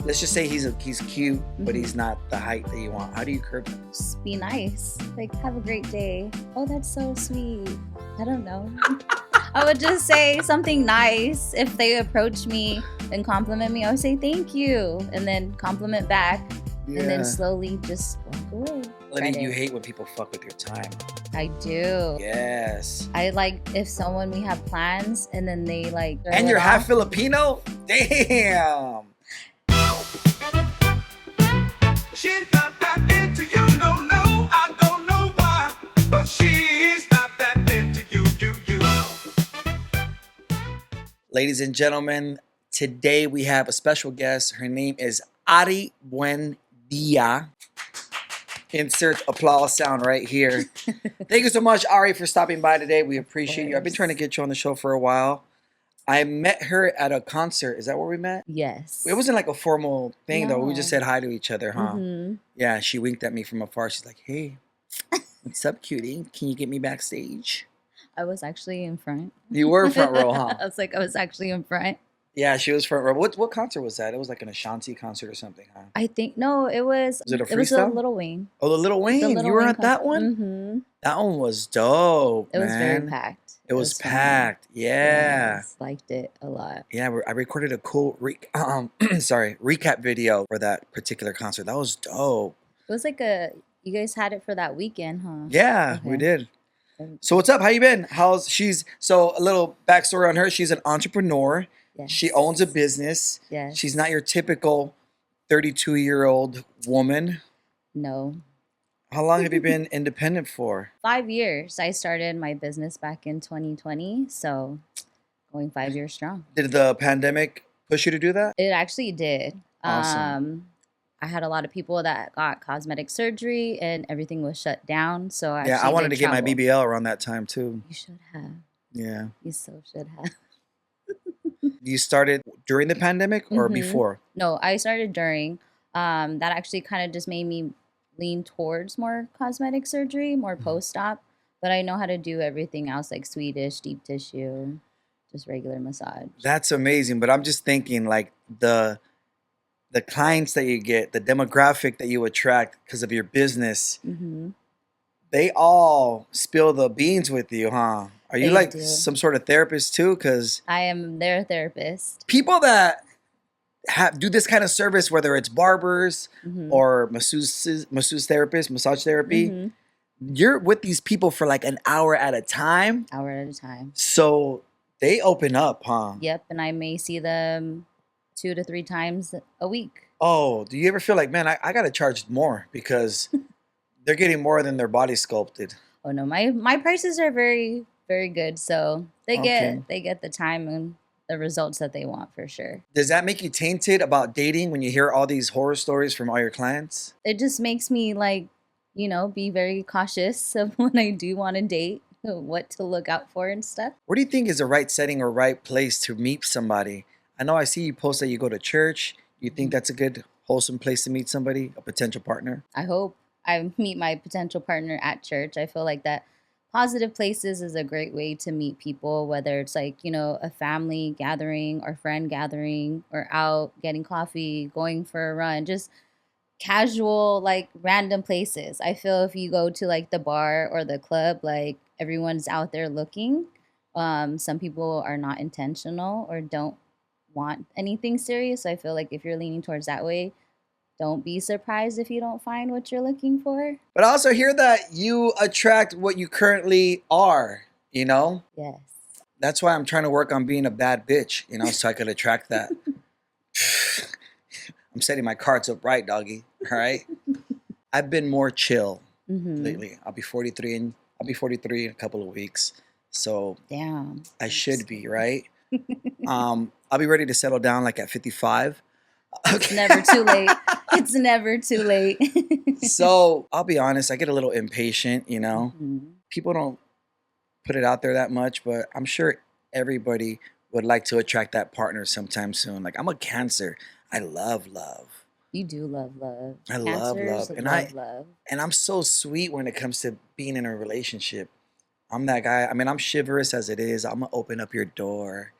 let's just say he's cute, but he's not the height that you want. How do you curb him? Just be nice. Like, have a great day. Oh, that's so sweet. I don't know. I would just say something nice. If they approach me and compliment me, I would say thank you. And then compliment back. Yeah. And then slowly just walk away. Lenny, you hate when people fuck with your time. I do. Yes. I like if someone, we have plans and then they like. And you're half Filipino? Damn. She's not that into you, no, I don't know why, but she's not that into you. Ladies and gentlemen, today we have a special guest. Her name is Ari Buendia. Insert applause sound right here. Thank you so much, Ari, for stopping by today. We appreciate you. I've been trying to get you on the show for a while. I met her at a concert. Is that where we met? Yes. It wasn't like a formal thing, though. We No. just said hi to each other, huh? Mm-hmm. Yeah, she winked at me from afar. She's like, hey, what's up, cutie? Can you get me backstage? I was actually in front. You were front row, huh? I was actually in front. Yeah, she was front row. What concert was that? It was like an Ashanti concert or something, huh? I think, no, it was. Was it a It was a freestyle? Little Wing. Oh, the Little Wayne. Little You were Wayne at that concert. one? Mm-hmm. That one was dope, It was very man. packed. It was fun. packed. Yeah. Yes, liked it a lot. Yeah, I recorded a cool recap video for that particular concert. That was dope. It was like you guys had it for that weekend, huh? Yeah, we Okay. did. So what's up? How you been? So a little backstory on her. She's an entrepreneur. Yes. She owns a business. Yes. She's not your typical 32-year-old woman. No. How long have you been independent for? 5 years. I started my business back in 2020, so going 5 years strong. Did the pandemic push you to do that? It actually did. Awesome. I had a lot of people that got cosmetic surgery and everything was shut down. So I Yeah, I actually wanted did to get my travel. BBL around that time too. You should have. Yeah. You so should have. You started during the pandemic or Mhm. before? No, I started during. That actually kind of just made me lean towards more cosmetic surgery, more post-op. But I know how to do everything else like Swedish, deep tissue, just regular massage. That's amazing. But I'm just thinking like the clients that you get, the demographic that you attract because of your business, Mm-hmm. they all spill the beans with you, huh? Are you They like do. some sort of therapist too? Because I am their therapist. people that do this kind of service, whether it's barbers Mhm. or masseuse therapists, massage therapy, Mhm. you're with these people for like an hour at a time. Hour at a time. So they open up, huh? Yep, and I may see them 2 to 3 times a week. Oh, do you ever feel like, man, I got to charge more because they're getting more than their body sculpted? Oh no, my prices are very, very good. So they Okay. get the time and the results that they want for sure. Does that make you tainted about dating when you hear all these horror stories from all your clients? It just makes me like, be very cautious of when I do want to date, what to look out for and stuff. What do you think is the right setting or right place to meet somebody? I know I see you post that you go to church. You think that's a good, wholesome place to meet somebody, a potential partner? I hope I meet my potential partner at church. I feel like that positive places is a great way to meet people, whether it's like, a family gathering or friend gathering or out getting coffee, going for a run, just casual, like random places. I feel if you go to like the bar or the club, like everyone's out there looking. Some people are not intentional or don't want anything serious. So I feel like if you're leaning towards that way, don't be surprised if you don't find what you're looking for. But I also hear that you attract what you currently are, Yes. That's why I'm trying to work on being a bad bitch, so I could attract that. I'm setting my cards up right, doggy. All right. I've been more chill Mm-hmm. lately. I'll be 43 in a couple of weeks. So Damn. I should be, right? I'll be ready to settle down like at 55. It's never too late. It's never too late. So I'll be honest, I get a little impatient, Mhm. People don't put it out there that much, but I'm sure everybody would like to attract that partner sometime soon. Like I'm a Cancer. I love love. You do love love. I love Cancers love. And love love. And I'm so sweet when it comes to being in a relationship. I'm that guy. I mean, I'm chivalrous as it is. I'm gonna open up your door.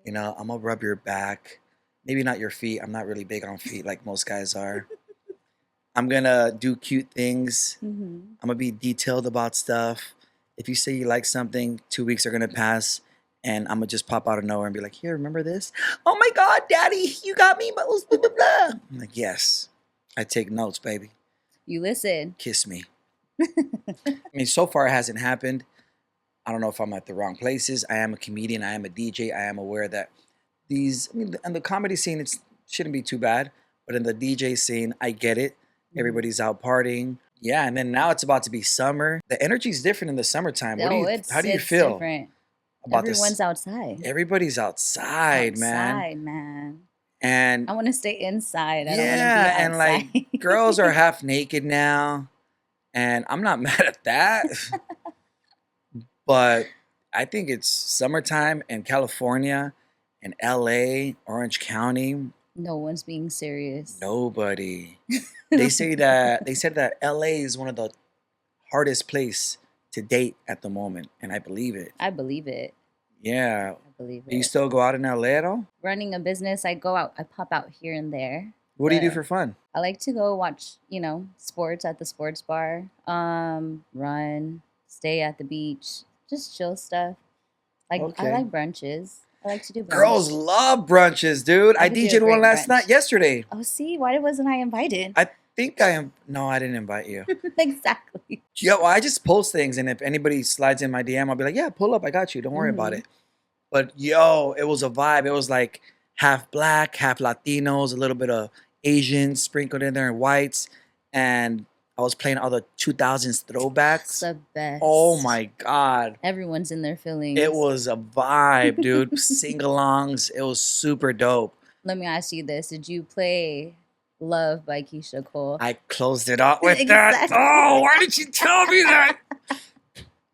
Okay. I'm gonna rub your back. maybe not your feet. I'm not really big on feet like most guys are. I'm gonna do cute things. Mm-hmm. I'm gonna be detailed about stuff. If you say you like something, 2 weeks are gonna pass, and I'm gonna just pop out of nowhere and be like, "Here, remember this? Oh my God, Daddy, you got me." Blah, blah, blah, blah. I'm like, "Yes, I take notes, baby. You listen. Kiss me." I mean, so far it hasn't happened. I don't know if I'm at the wrong places. I am a comedian. I am a DJ. I am aware that these, I mean, in the comedy scene, it shouldn't be too bad. But in the DJ scene, I get it. Everybody's out partying. Yeah, and then now it's about to be summer. The energy's different in the summertime. What do Oh, you? it's How do you it's feel different. about Everyone's this? outside. Everybody's outside, man. Outside, man. And I want to stay inside. I don't want to be yeah, outside. and like girls are half naked now, and I'm not mad at that. But I think it's summertime in California and LA, Orange County. No one's being serious. Nobody. They said that LA is one of the hardest place to date at the moment, and I believe it. I believe it. Yeah. I believe Do you it. still go out in LA at all? Running a business, I go out. I pop out here and there. What do you do But for fun? I like to go watch, sports at the sports bar. Run, stay at the beach, just chill stuff. Like Okay. I like brunches. I like to do brunch. Girls love brunches, dude. I could do a DJ'd one great last brunch. yesterday. Oh, see, why wasn't I invited? I think I am. No, I didn't invite you. Exactly. Yeah, well, I just post things, and if anybody slides in my DM, I'll be like, "Yeah, pull up. I got you. Don't worry about Mhm. it." But yo, it was a vibe. It was like half black, half Latinos, a little bit of Asians sprinkled in there and whites, and I was playing all the 2000s It's throwbacks. the best. Oh my God. Everyone's in their feelings. It was a vibe, dude. Sing-alongs. It was super dope. Let me ask you this: did you play "Love" by Keisha Cole? I closed it out with that. Exactly. Oh, why did you tell me that?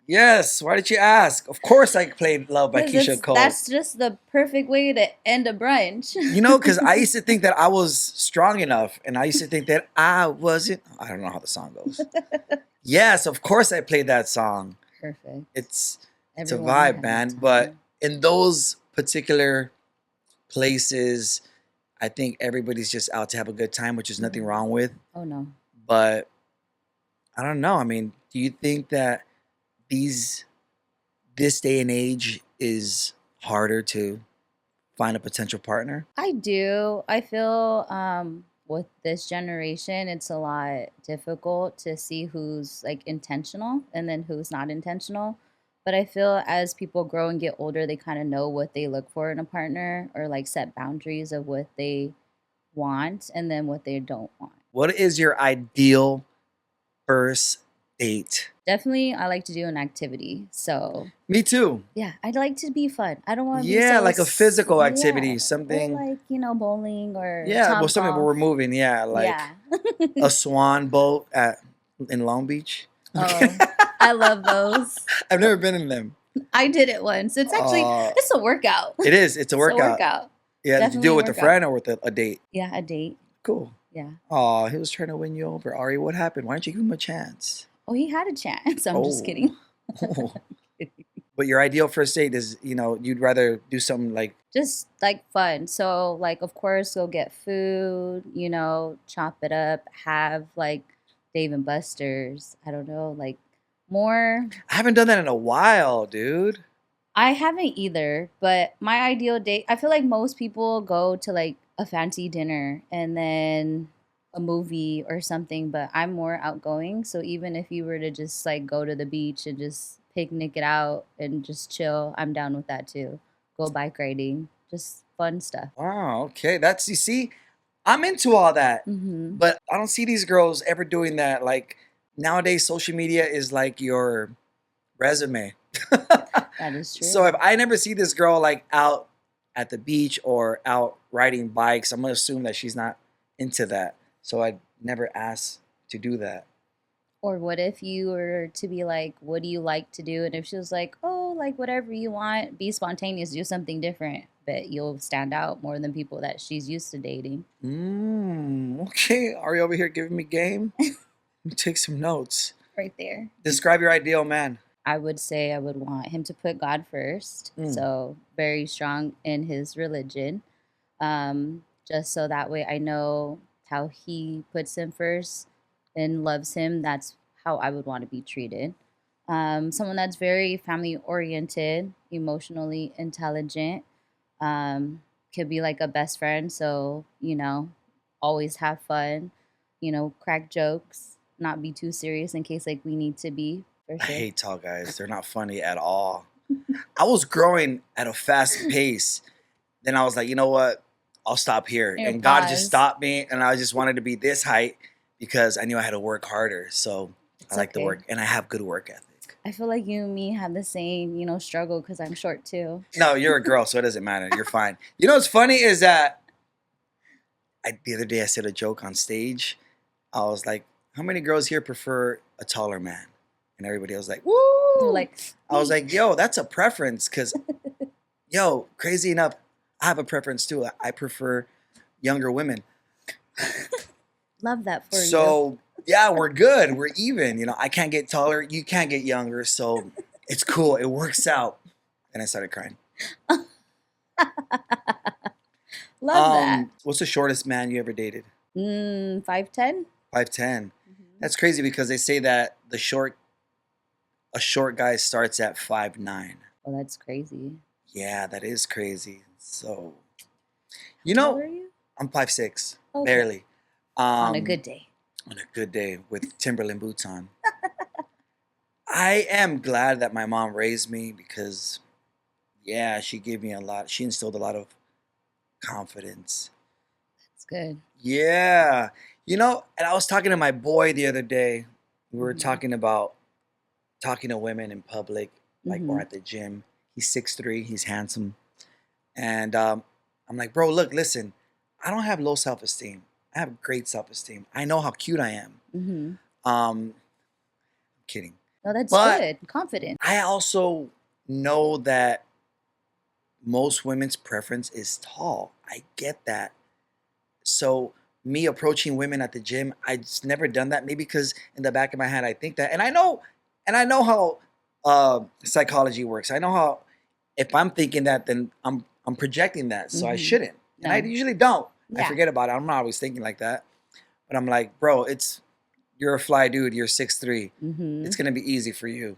Yes, why did you ask? Of course I played Love by 'Cause Keisha Cole. That's just the perfect way to end a brunch. You know, because I used to think that I was strong enough, and I used to think that I wasn't. I don't know how the song goes. Yes, of course I played that song. Perfect. It's a Everyone vibe, had man. time. But in those particular places, I think everybody's just out to have a good time, which is nothing wrong with. Oh no. But I don't know. I mean, do you think that this day and age is harder to find a potential partner? I do. I feel with this generation, it's a lot difficult to see who's like intentional and then who's not intentional. But I feel as people grow and get older, they kind of know what they look for in a partner or like set boundaries of what they want and then what they don't want. What is your ideal first date? Definitely, I like to do an activity. So Me too. yeah, I'd like to be fun. I don't want to be Yeah, so like a physical activity, yeah, something. or like bowling or Yeah, well, Topgolf. something where we're moving. Yeah, like yeah. a swan boat in Long Beach. Oh, I love those. I've never been in them. I did it once. It's actually it's a workout. It is. It's a It's workout. Yeah, did you do Definitely it a with a workout. friend or with a date? Yeah, a date. Cool. Yeah. Oh, he was trying to win you over. Ari, what happened? Why didn't you give him a chance? Oh, he had a chance. I'm just Oh. kidding. But your ideal first date is, you'd rather do something like, Just like fun. So like of course go get food, chop it up, have like Dave and Buster's. I don't know, like more. I haven't done that in a while, dude. I haven't either, but my ideal date, I feel like most people go to like a fancy dinner and then a movie or something, but I'm more outgoing. So even if you were to just like go to the beach and just picnic it out and just chill, I'm down with that too. Go bike riding, just fun stuff. Wow, okay. You see, I'm into all that, Mm-hmm. but I don't see these girls ever doing that. Like nowadays, social media is like your resume. That is true. So if I never see this girl like out at the beach or out riding bikes, I'm gonna assume that she's not into that. So I'd never ask to do that. Or what if you were to be like, what do you like to do? And if she was like, oh, like whatever you want, be spontaneous, do something different, but you'll stand out more than people that she's used to dating. Okay. Are you over here giving me game? Let me take some notes. Right there. Describe your ideal man. I would say I would want him to put God first. Mm. So very strong in his religion. just so that way I know how he puts him first and loves him. That's how I would want to be treated. Someone that's very family oriented, emotionally intelligent, could be like a best friend. So, always have fun, crack jokes, not be too serious in case like we need to be for I sure. hate tall guys. They're not funny at all. I was growing at a fast pace. Then I was like, you know what? I'll stop here. Your And God just pause. stopped me. And I just wanted to be this height because I knew I had to work harder. So It's I like to okay. work. And I have good work ethic. I feel like you and me have the same, struggle because I'm short too. No, you're a girl, so it doesn't matter. You're fine. You know what's funny is that the other day I said a joke on stage. I was like, how many girls here prefer a taller man? And everybody was like, woo! They're like, I was like, yo, that's a preference because, yo, crazy enough, I have a preference too. I prefer younger women. love that for you. So, yeah, we're good. We're even. I can't get taller. You can't get younger. So, it's cool. It works out. And I started crying. Love that. What's the shortest man you ever dated? 5'10". 5'10". Mhm. That's crazy because they say that a short guy starts at 5'9". Oh, that's crazy. Yeah, that is crazy. So, How old are you? I'm 5'6", Okay. barely. On a good day. On a good day with Timberland boots on. I am glad that my mom raised me because, yeah, she gave me a lot. She instilled a lot of confidence. That's good. Yeah. And I was talking to my boy the other day. We were Mhm. talking about talking to women in public, like, or Mhm. at the gym. He's 6'3", he's handsome. And I'm like, bro, look, listen, I don't have low self-esteem. I have great self-esteem. I know how cute I am. Mhm. Kidding. No, that's But good. Confident. I also know that most women's preference is tall. I get that. So me approaching women at the gym, I just never done that. Maybe because in the back of my head I think that, and I know how psychology works. I know how if I'm thinking that, then I'm projecting that, so I Mhm. shouldn't, and I No. usually don't. I Yeah. forget about it. I'm not always thinking like that, but I'm like, bro, you're a fly dude. You're 6'3". Mhm. It's gonna be easy for you.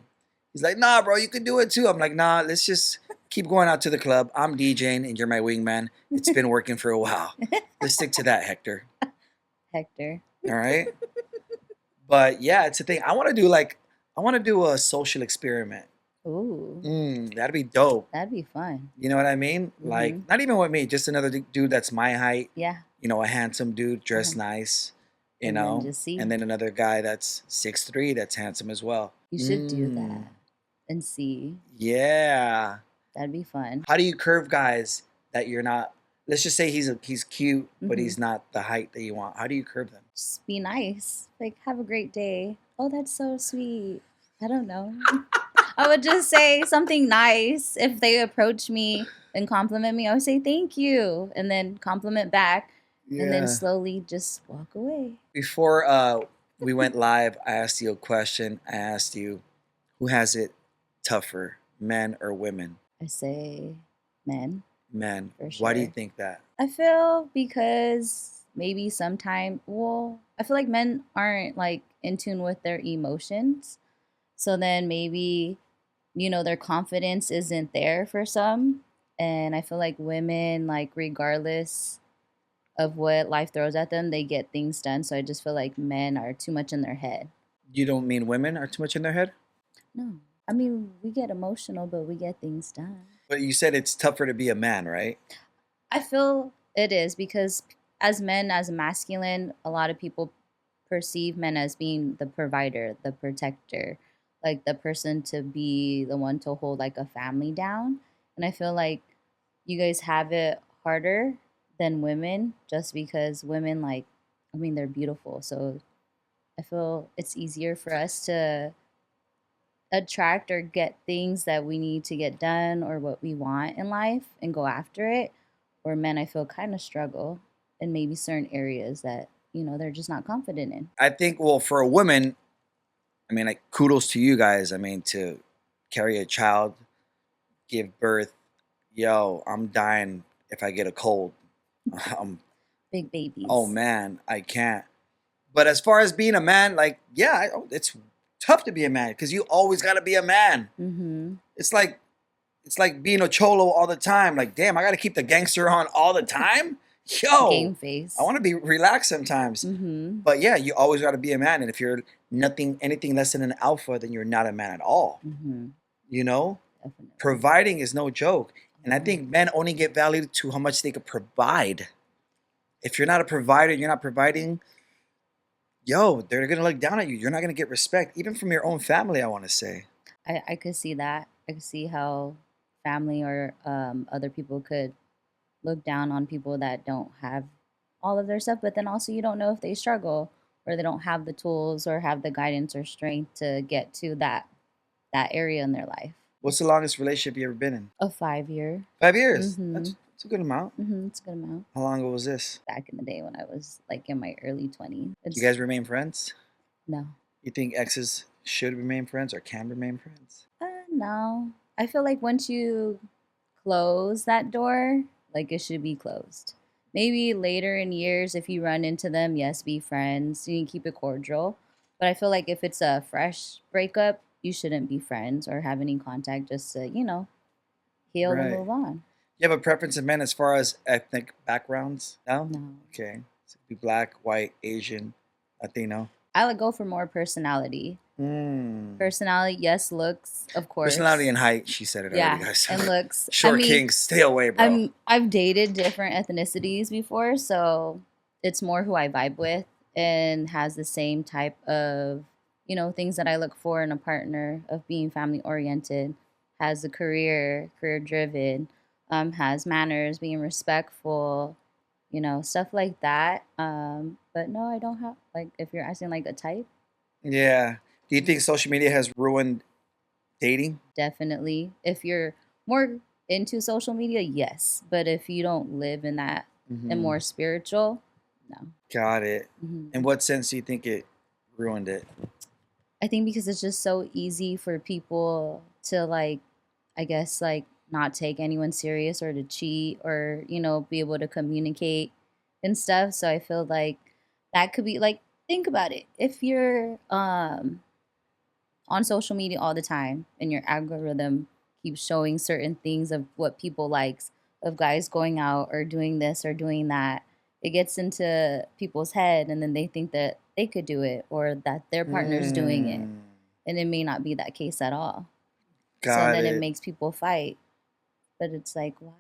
He's like, nah, bro, you can do it too. I'm like, nah, let's just keep going out to the club. I'm DJing and you're my wingman. It's been working for a while. Let's stick to that, Hector. Hector. All right. But yeah, it's a thing. I want to do a social experiment. Ooh, That'd be dope. that'd be fun. You know what I mean? Like, Mhm. not even with me, just another dude that's my height. Yeah. A handsome dude, dressed Uh-huh. nice. And then just see. And then another guy that's 6'3", that's handsome as well. You should do that and see. Yeah. That'd be fun. How do you curve guys that you're not? Let's just say he's cute, but Mhm. he's not the height that you want. How do you curve them? Just be nice. Like, have a great day. Oh, that's so sweet. I don't know. I would just say something nice. If they approach me and compliment me, I would say thank you. And then compliment back. And then slowly just walk away. Before we went live, I asked you a question. I asked you, who has it tougher, men or women? I say men. Men. For Why do you sure. think that? I feel because maybe sometime, I feel like men aren't like in tune with their emotions. So then maybe, their confidence isn't there for some. And I feel like women, like, regardless of what life throws at them, they get things done. So I just feel like men are too much in their head. You don't mean women are too much in their head? No. I mean, we get emotional, but we get things done. But you said it's tougher to be a man, right? I feel it is because as men, as masculine, a lot of people perceive men as being the provider, the protector, like the person to be the one to hold like a family down. And I feel like you guys have it harder than women just because women, like, I mean, they're beautiful. So I feel it's easier for us to attract or get things that we need to get done or what we want in life and go after it. Or men, I feel, kind of struggle in maybe certain areas that, they're just not confident in. I think, well, for a woman, I mean, like, kudos to you guys. I mean, to carry a child, give birth, yo, I'm dying if I get a cold. Um, Big babies. oh man, I can't. But as far as being a man, like, yeah, it's tough to be a man because you always got to be a man. Mm-hmm. It's like being a cholo all the time. Like, damn, I got to keep the gangster on all the time. Yo, Game face. I want to be relaxed sometimes. Mm-hmm. But yeah, you always got to be a man. And if you're anything less than an alpha, then you're not a man at all. Mm-hmm. You know, Definitely. providing is no joke. And I think men only get valued to how much they could provide. If you're not a provider, you're not providing, yo, they're going to look down at you. You're not going to get respect, even from your own family, I want to say. I could see that. I could see how family or other people could look down on people that don't have all of their stuff, but then also you don't know if they struggle or they don't have the tools or have the guidance or strength to get to that area in their life. What's the longest relationship you ever been in? A 5 year. 5 years. Mhm. That's a good amount. Mm-hmm. It's a good amount. How long ago was this? Back in the day when I was like in my early 20s. You guys remain friends? No. You think exes should remain friends or can remain friends? No. I feel like once you close that door, like it should be closed. Maybe later in years, if you run into them, yes, be friends. You can keep it cordial. But I feel like if it's a fresh breakup, you shouldn't be friends or have any contact just to, heal and Right. move on. You have a preference in men as far as ethnic backgrounds? No? No. Okay. So it could be black, white, Asian, Latino. I would go for more personality. Personality, yes, looks, of course. Personality and height. She said it yeah, already, guys. and looks. Short kings, stay away, bro. I've dated different ethnicities before, so it's more who I vibe with and has the same type of, things that I look for in a partner of being family oriented, has a career driven, has manners, being respectful, stuff like that. But no, I don't have like if you're asking like a type, Yeah. Do you think social media has ruined dating? definitely. If you're more into social media, yes. But if you don't live in that and more spiritual, no. Got it. Mhm. In what sense do you think it ruined it? I think because it's just so easy for people to like, I guess like not take anyone serious or to cheat or, be able to communicate and stuff. So I feel like that could be like, think about it. If you're on social media all the time and your algorithm keeps showing certain things of what people likes of guys going out or doing this or doing that, it gets into people's head and then they think that they could do it or that their partner's doing it, and it may not be that case at all. So Got then it. it makes people fight, but it's like, why?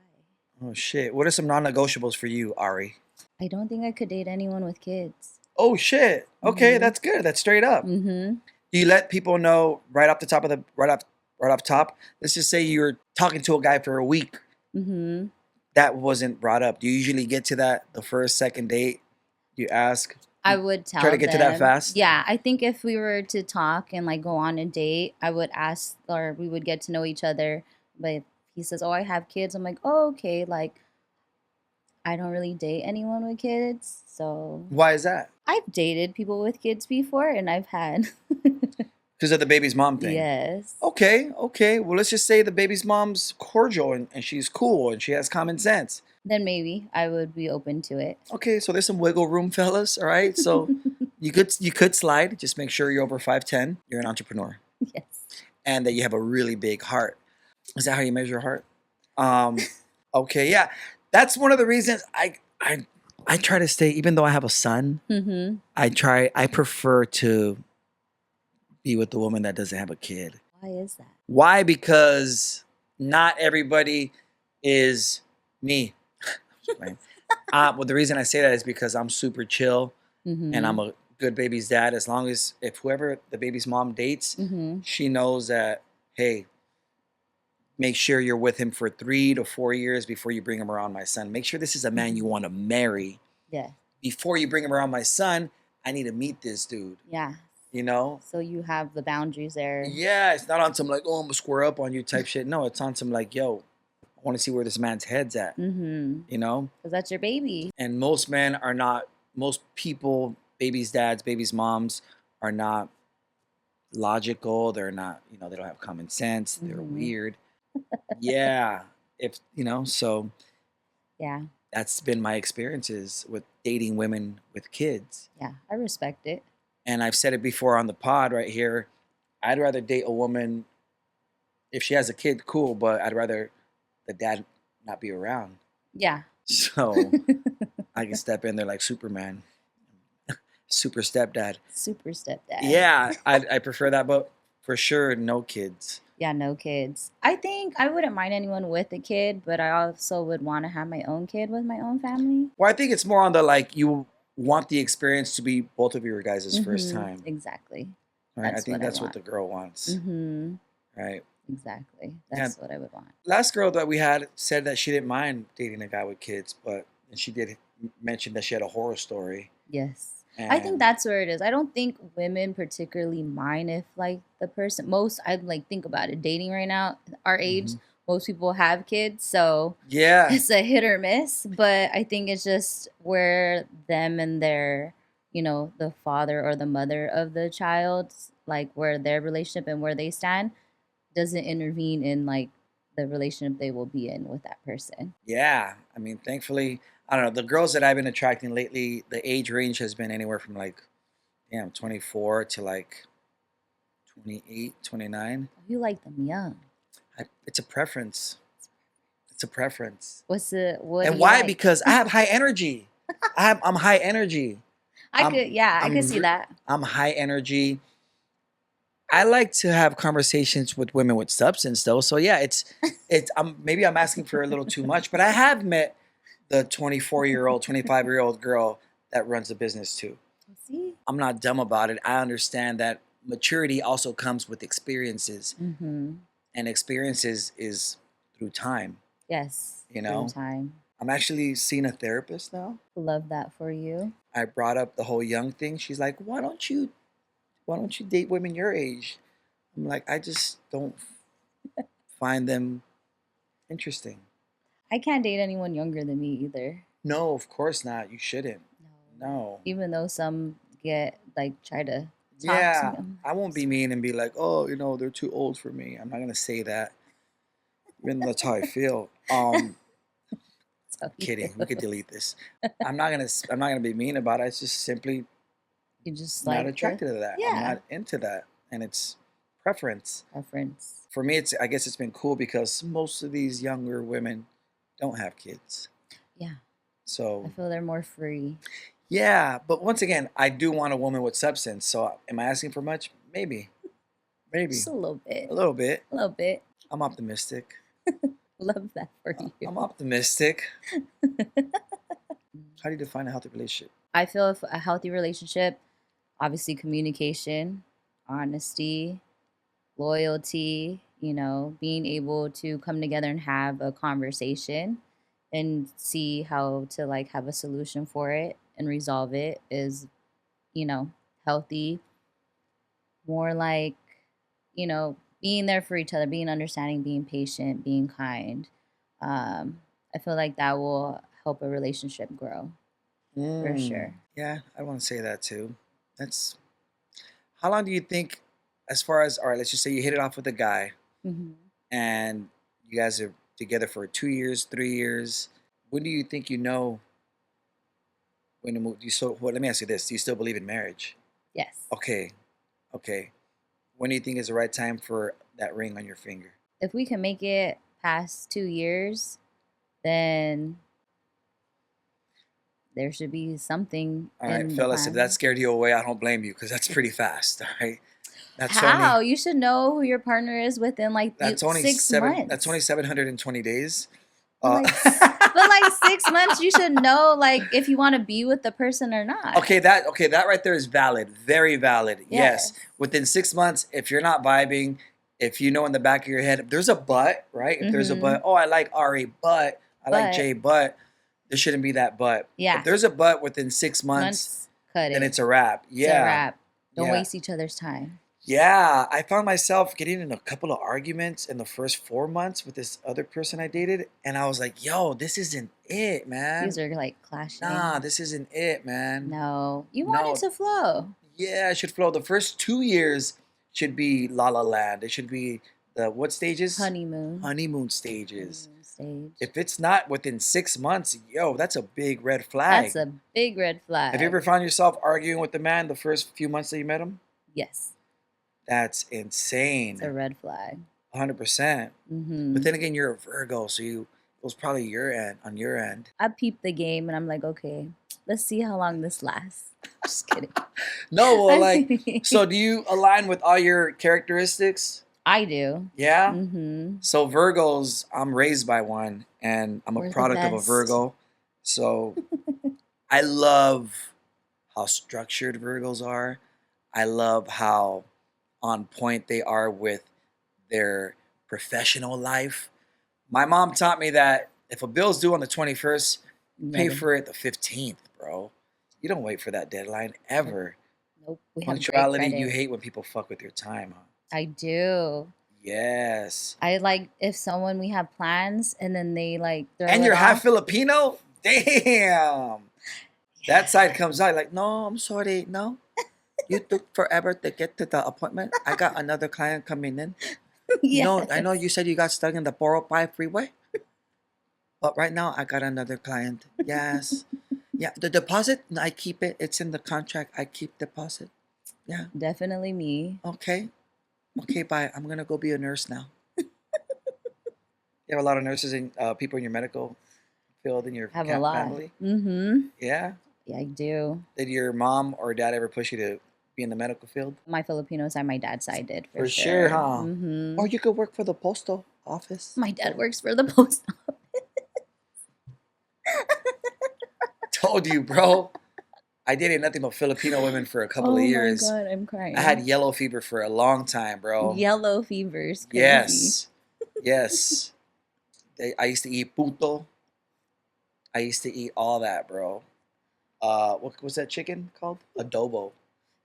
Oh shit. What are some non-negotiables for you, Ari? I don't think I could date anyone with kids. Oh shit. Okay, Mhm. that's good. That's straight up. Mm-hmm. Do you let people know right off the top of the right off top? Let's just say you're talking to a guy for a week. Mm-hmm. That wasn't brought up. Do you usually get to that the first, second date? You ask. I would tell Try to get to that them- fast? Yeah, I think if we were to talk and like go on a date, I would ask or we would get to know each other. But if he says, "Oh, I have kids," I'm like, "Oh, okay." Like, I don't really date anyone with kids, so Why is that? I've dated people with kids before, and I've had Because of the baby's mom thing. yes. Okay. Well, let's just say the baby's mom's cordial and she's cool and she has common sense. Then maybe I would be open to it. Okay, so there's some wiggle room, fellas. All right. So you could slide. Just make sure you're over 5'10". You're an entrepreneur. Yes. And that you have a really big heart. Is that how you measure a heart? Okay, yeah. That's one of the reasons I try to stay, even though I have a son, Mm-hmm. I prefer to be with the woman that doesn't have a kid. Why is that? Why? Because not everybody is me. Right? Well, the reason I say that is because I'm super chill Mm-hmm. and I'm a good baby's dad. As long as if whoever the baby's mom dates, Mm-hmm. she knows that, hey, make sure you're with him for 3 to 4 years before you bring him around my son. Make sure this is a man you want to marry. Yeah. Before you bring him around my son, I need to meet this dude. Yeah. You know? So you have the boundaries there. Yeah, it's not on some like, oh, I'm gonna square up on you type shit. No, it's on some like, yo, I want to see where this man's head's at. Mm-hmm. You know? Because that's your baby. And most men are not, most people, babies' dads, babies' moms are not logical. They're not, they don't have common sense. They're Mhm. weird. Yeah. So Yeah. that's been my experiences with dating women with kids. Yeah, I respect it. And I've said it before on the pod right here. I'd rather date a woman if she has a kid, cool, but I'd rather the dad not be around. Yeah. So I can step in there like Superman, super stepdad. Super stepdad. Yeah, I prefer that, but for sure, no kids. Yeah, no kids. I think I wouldn't mind anyone with a kid, but I also would want to have my own kid with my own family. Well, I think it's more on the like you want the experience to be both of your guys' first time, Exactly. right? I That's think what I that's what want. the girl wants, Mm-hmm. right? Exactly. That's what I would want. Last girl that we had said that she didn't mind dating a guy with kids, but and she did mention that she had a horror story. Yes. I think And- that's where it is. I don't think women particularly mind if like the person most I like think about it dating right now our age most people have kids so Yeah, it's a hit or miss but I think it's just where them and their the father or the mother of the child like where their relationship and where they stand doesn't intervene in like the relationship they will be in with that person. yeah. I mean, thankfully, I don't know. The girls that I've been attracting lately, the age range has been anywhere from like, 24 to like 28, 29. You like them young. It's a preference. It's a preference. What And do you why? like? Because I have high energy. I'm high energy. I I'm- could see that. I'm high energy. I like to have conversations with women with substance, though. So yeah, it's maybe I'm asking for a little too much, but I have met the 24-year-old, 25-year-old girl that runs a business too. See? I'm not dumb about it. I understand that maturity also comes with experiences, Mm-hmm. and experiences is through time. Yes. You know? through time. I'm actually seeing a therapist now. Love that for you. I brought up the whole young thing. She's like, why don't you date women your age? I'm like, I just don't find them interesting. I can't date anyone younger than me either. No, of course not. You shouldn't. No. No. Even though some get like try to talk Yeah, to me. I won't be mean and be like, oh, they're too old for me. I'm not gonna say that. Even though that's how I feel. So, Kidding. We could delete this. I'm not gonna be mean about it. It's just simply You just not like attracted to that. I'm yeah. not into that, and it's preference. preference. For me, I guess it's been cool because most of these younger women don't have kids. Yeah. I So feel they're more free. yeah, but once again, I do want a woman with substance. So am I asking for much? Maybe. Just a little bit. A little bit. A little bit. I'm optimistic. Love that for you. I'm optimistic. How do you define a healthy relationship? I feel if a healthy relationship, obviously communication, honesty, loyalty, being able to come together and have a conversation and see how to like have a solution for it and resolve it is, healthy. More like, being there for each other, being understanding, being patient, being kind. I feel like that will help a relationship grow for sure. Yeah, I want to say that too. That's how long do you think, as far as all right, let's just say you hit it off with a guy Mm-hmm. and you guys are together for 2 years, 3 years. When do you think you know when to move? Well, let me ask you this: do you still believe in marriage? Yes. Okay. When do you think is the right time for that ring on your finger? If we can make it past 2 years, then there should be something. All right, in the fellas, if plan. that scared you away, I don't blame you because that's pretty fast. All right, that's How only you should know who your partner is within like that's only 6 seven. months. That's only 720 days. But like 6 months, you should know like if you want to be with the person or not. Okay, that right there is valid, very valid. Yes. Within 6 months, if you're not vibing, if you know in the back of your head, if there's a but, right? If there's a Mhm. but, oh, I like Ari, but I like But- Jay, but there shouldn't be that but. Yeah. If there's a but within 6 months, Cut it. then it's a wrap. It's Yeah. a wrap. Don't Yeah. waste each other's time. Yeah, I found myself getting in a couple of arguments in the first 4 months with this other person I dated, and I was like, "Yo, this isn't it, man. These are like clashing. Nah, this isn't it, man. No, you want No. it to flow. Yeah, it should flow. The first 2 years should be La La Land. It should be The what stages? Honeymoon. Honeymoon stages. Honeymoon stage. If it's not within 6 months, yo, that's a big red flag. That's a big red flag. Have you ever found yourself arguing with the man the first few months that you met him? Yes. That's insane. It's a red flag. 100%. Mm-hmm. But then again, you're a Virgo, so it was probably on your end. I peep the game and I'm like, okay, let's see how long this lasts. Just kidding. No, well, like, so do you align with all your characteristics? I do. Yeah? Mm-hmm. So Virgos, I'm raised by one, and I'm We're a the product of a best. Virgo. So I love how structured Virgos are. I love how on point they are with their professional life. My mom taught me that if a bill's due on the 21st, pay Never. for it the 15th, bro. You don't wait for that deadline ever. Nope. We have great Punctuality, you credit. hate when people fuck with your time, huh? I do. Yes. I like if someone we have plans and then they like throw And it you're half off. Filipino? Damn. That side comes out like, no, I'm sorry. No. You took forever to get to the appointment. I got another client coming in. No, I know you said you got stuck in the 405 freeway. But right now, I got another client. Yes. Yeah, the deposit, no, I keep it. It's in the contract. I keep deposit. Yeah. Definitely me. Okay. Okay, bye. I'm going to go be a nurse now. You have a lot of nurses and people in your medical field in your Have a lot. family? Mm-hmm. Yeah. Yeah, I do. Did your mom or dad ever push you to be in the medical field? My Filipino side, my dad's side did For sure, huh? Mm-hmm. Or you could work for the postal office. My dad works for the post office. Told you, bro. I dated nothing but Filipino women for a couple of years. Oh my god, I'm crying. I had yellow fever for a long time, bro. yellow fevers. Crazy. Yes. Yes. I used to eat puto. I used to eat all that, bro. What was that chicken called? Adobo.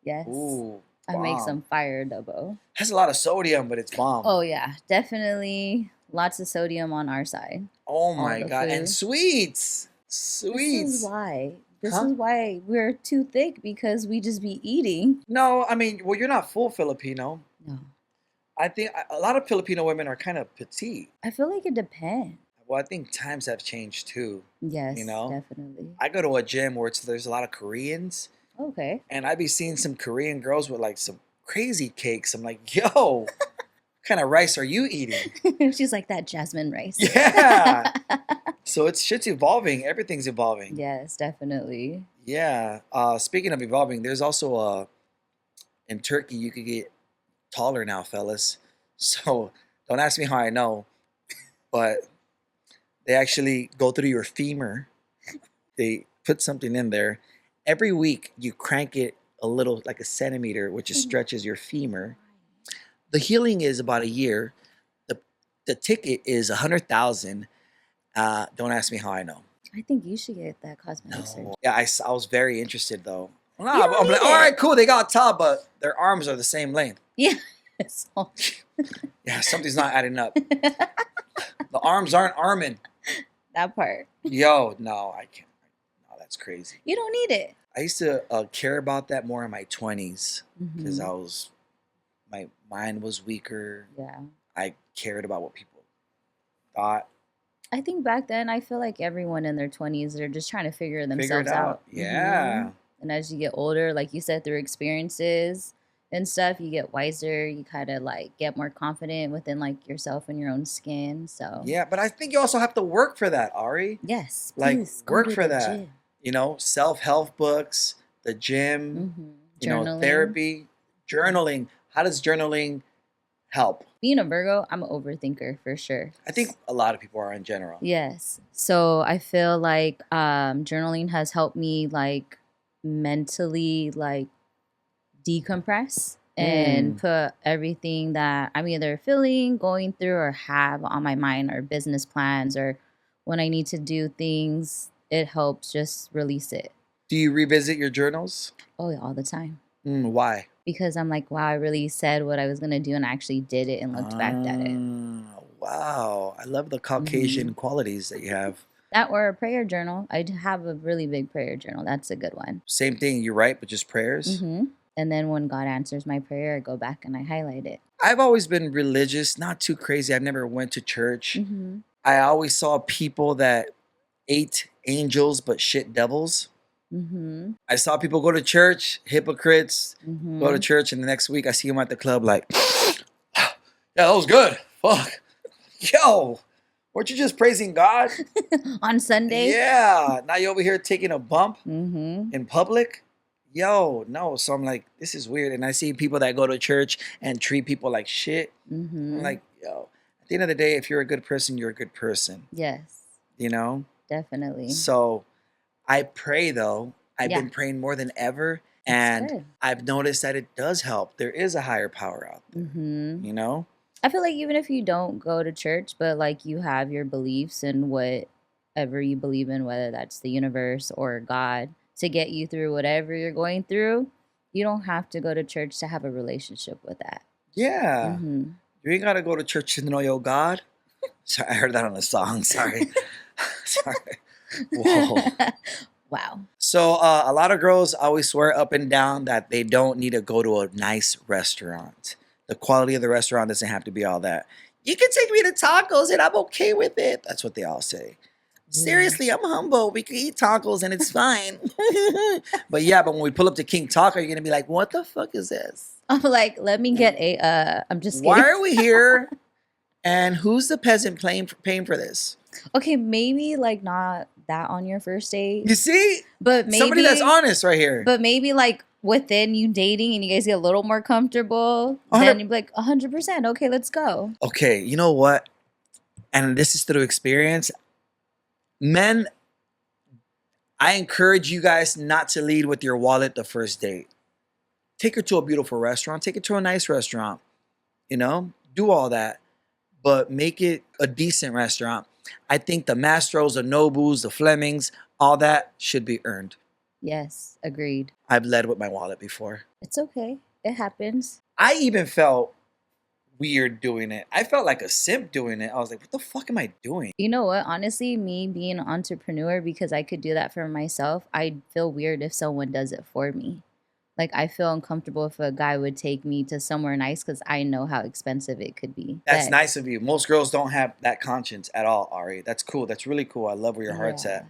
Yes. Ooh. I make bomb. some fire adobo. Has a lot of sodium, but it's bomb. Oh yeah, definitely lots of sodium on our side. Oh my the god. And food. sweets. This Sweets. is why. This Huh? is why we're too thick because we just be eating. No, I mean, well, you're not full Filipino. No, I think a lot of Filipino women are kind of petite. I feel like it depends. Well, I think times have changed too. Yes, You know? definitely. I go to a gym where there's a lot of Koreans, Okay. and I be seeing some Korean girls with like some crazy cakes. I'm like, yo, what kind of rice are you eating? She's like that jasmine rice. Yeah. So shit's evolving. Everything's evolving. Yes, definitely. Yeah. Speaking of evolving, there's also in Turkey you could get taller now, fellas. So don't ask me how I know, but they actually go through your femur. They put something in there. Every week you crank it a little, like a centimeter, which is stretches your femur. The healing is about a year. The ticket is 100,000. Don't ask me how I know. I think you should get that cosmetic surgery. No. Yeah, I was very interested though. Nah, You don't I'm like, need all it. right, cool. They got tall, but their arms are the same length. Yeah. So- Yeah, something's not adding up. The arms aren't arming. that part. Yo, no, I can't. No, that's crazy. You don't need it. I used to care about that more in my 20s because Mhm. my mind was weaker. Yeah. I cared about what people thought. I think back then, I feel like everyone in their 20s, they're just trying to figure Figure themselves it out. out. Yeah. Mhm. And as you get older, like you said, through experiences and stuff, you get wiser. You kind of like get more confident within like yourself and your own skin. So, Yeah, but I think you also have to work for that, Ari. yes, Like, please go work to for the that. gym. You know, self-help books, the gym, Mhm. you know, Journaling. therapy, journaling. How does journaling help? Being a Virgo, I'm an overthinker for sure. I think a lot of people are in general. Yes. So I feel like journaling has helped me like mentally like decompress and put everything that I'm either feeling, going through, or have on my mind, or business plans, or when I need to do things, it helps just release it. Do you revisit your journals? Oh, yeah, all the time. Why? Because I'm like, wow, I really said what I was going to do and I actually did it and looked back at it. Wow. I love the Caucasian qualities that you have. That or a prayer journal. I do have a really big prayer journal. That's a good one. Same thing, you write, but just prayers? Mm-hmm. And then when God answers my prayer, I go back and I highlight it. I've always been religious, not too crazy. I've never went to church. Mm-hmm. I always saw people that ate angels but shit devils. Mm-hmm. I saw people go to church, hypocrites, Mm-hmm. go to church, and the next week I see them at the club like, yeah, that was good. Fuck. Yo, weren't you just praising God? On Sunday. Yeah. Now you're over here taking a bump Mm-hmm. in public. Yo, no. So I'm like, this is weird. And I see people that go to church and treat people like shit. Mm-hmm. I'm like, yo, at the end of the day, if you're a good person, you're a good person. Yes, You know? definitely. So I pray though. I've Yeah. been praying more than ever. That's And good. I've noticed that it does help. There is a higher power out there. Mm-hmm. You know? I feel like even if you don't go to church, but like you have your beliefs and whatever you believe in, whether that's the universe or God, to get you through whatever you're going through, you don't have to go to church to have a relationship with that. Yeah. Mm-hmm. You ain't gotta go to church to know your God. Sorry, I heard that on a song. Sorry. Sorry. Whoa. Wow. So a lot of girls always swear up and down that they don't need to go to a nice restaurant. The quality of the restaurant doesn't have to be all that. You can take me to tacos and I'm okay with it. That's what they all say. Seriously, I'm humble. We can eat tacos and it's fine. But when we pull up to King Taco, you're gonna be like, what the fuck is this? I'm like, let me get a. I'm just kidding. Why are we here? And who's the peasant paying for this? Okay, maybe like not that on your first date, You see? but maybe Somebody that's honest right here. But maybe like within you dating and you guys get a little more comfortable, Uh-huh. then you'd be like 100%. Okay, let's go. Okay, you know what? And this is through experience. Men, I encourage you guys not to lead with your wallet the first date. Take her to a beautiful restaurant. Take her to a nice restaurant. You know, do all that. But make it a decent restaurant. I think the Mastros, the Nobus, the Flemings, all that should be earned. Yes, agreed. I've led with my wallet before. It's okay. It happens. I even felt weird doing it. I felt like a simp doing it. I was like, what the fuck am I doing? You know what? Honestly, me being an entrepreneur, because I could do that for myself, I'd feel weird if someone does it for me. Like, I feel uncomfortable if a guy would take me to somewhere nice because I know how expensive it could be. That's But- nice of you. Most girls don't have that conscience at all, Ari. That's cool. That's really cool. I love where your heart's Yeah. at.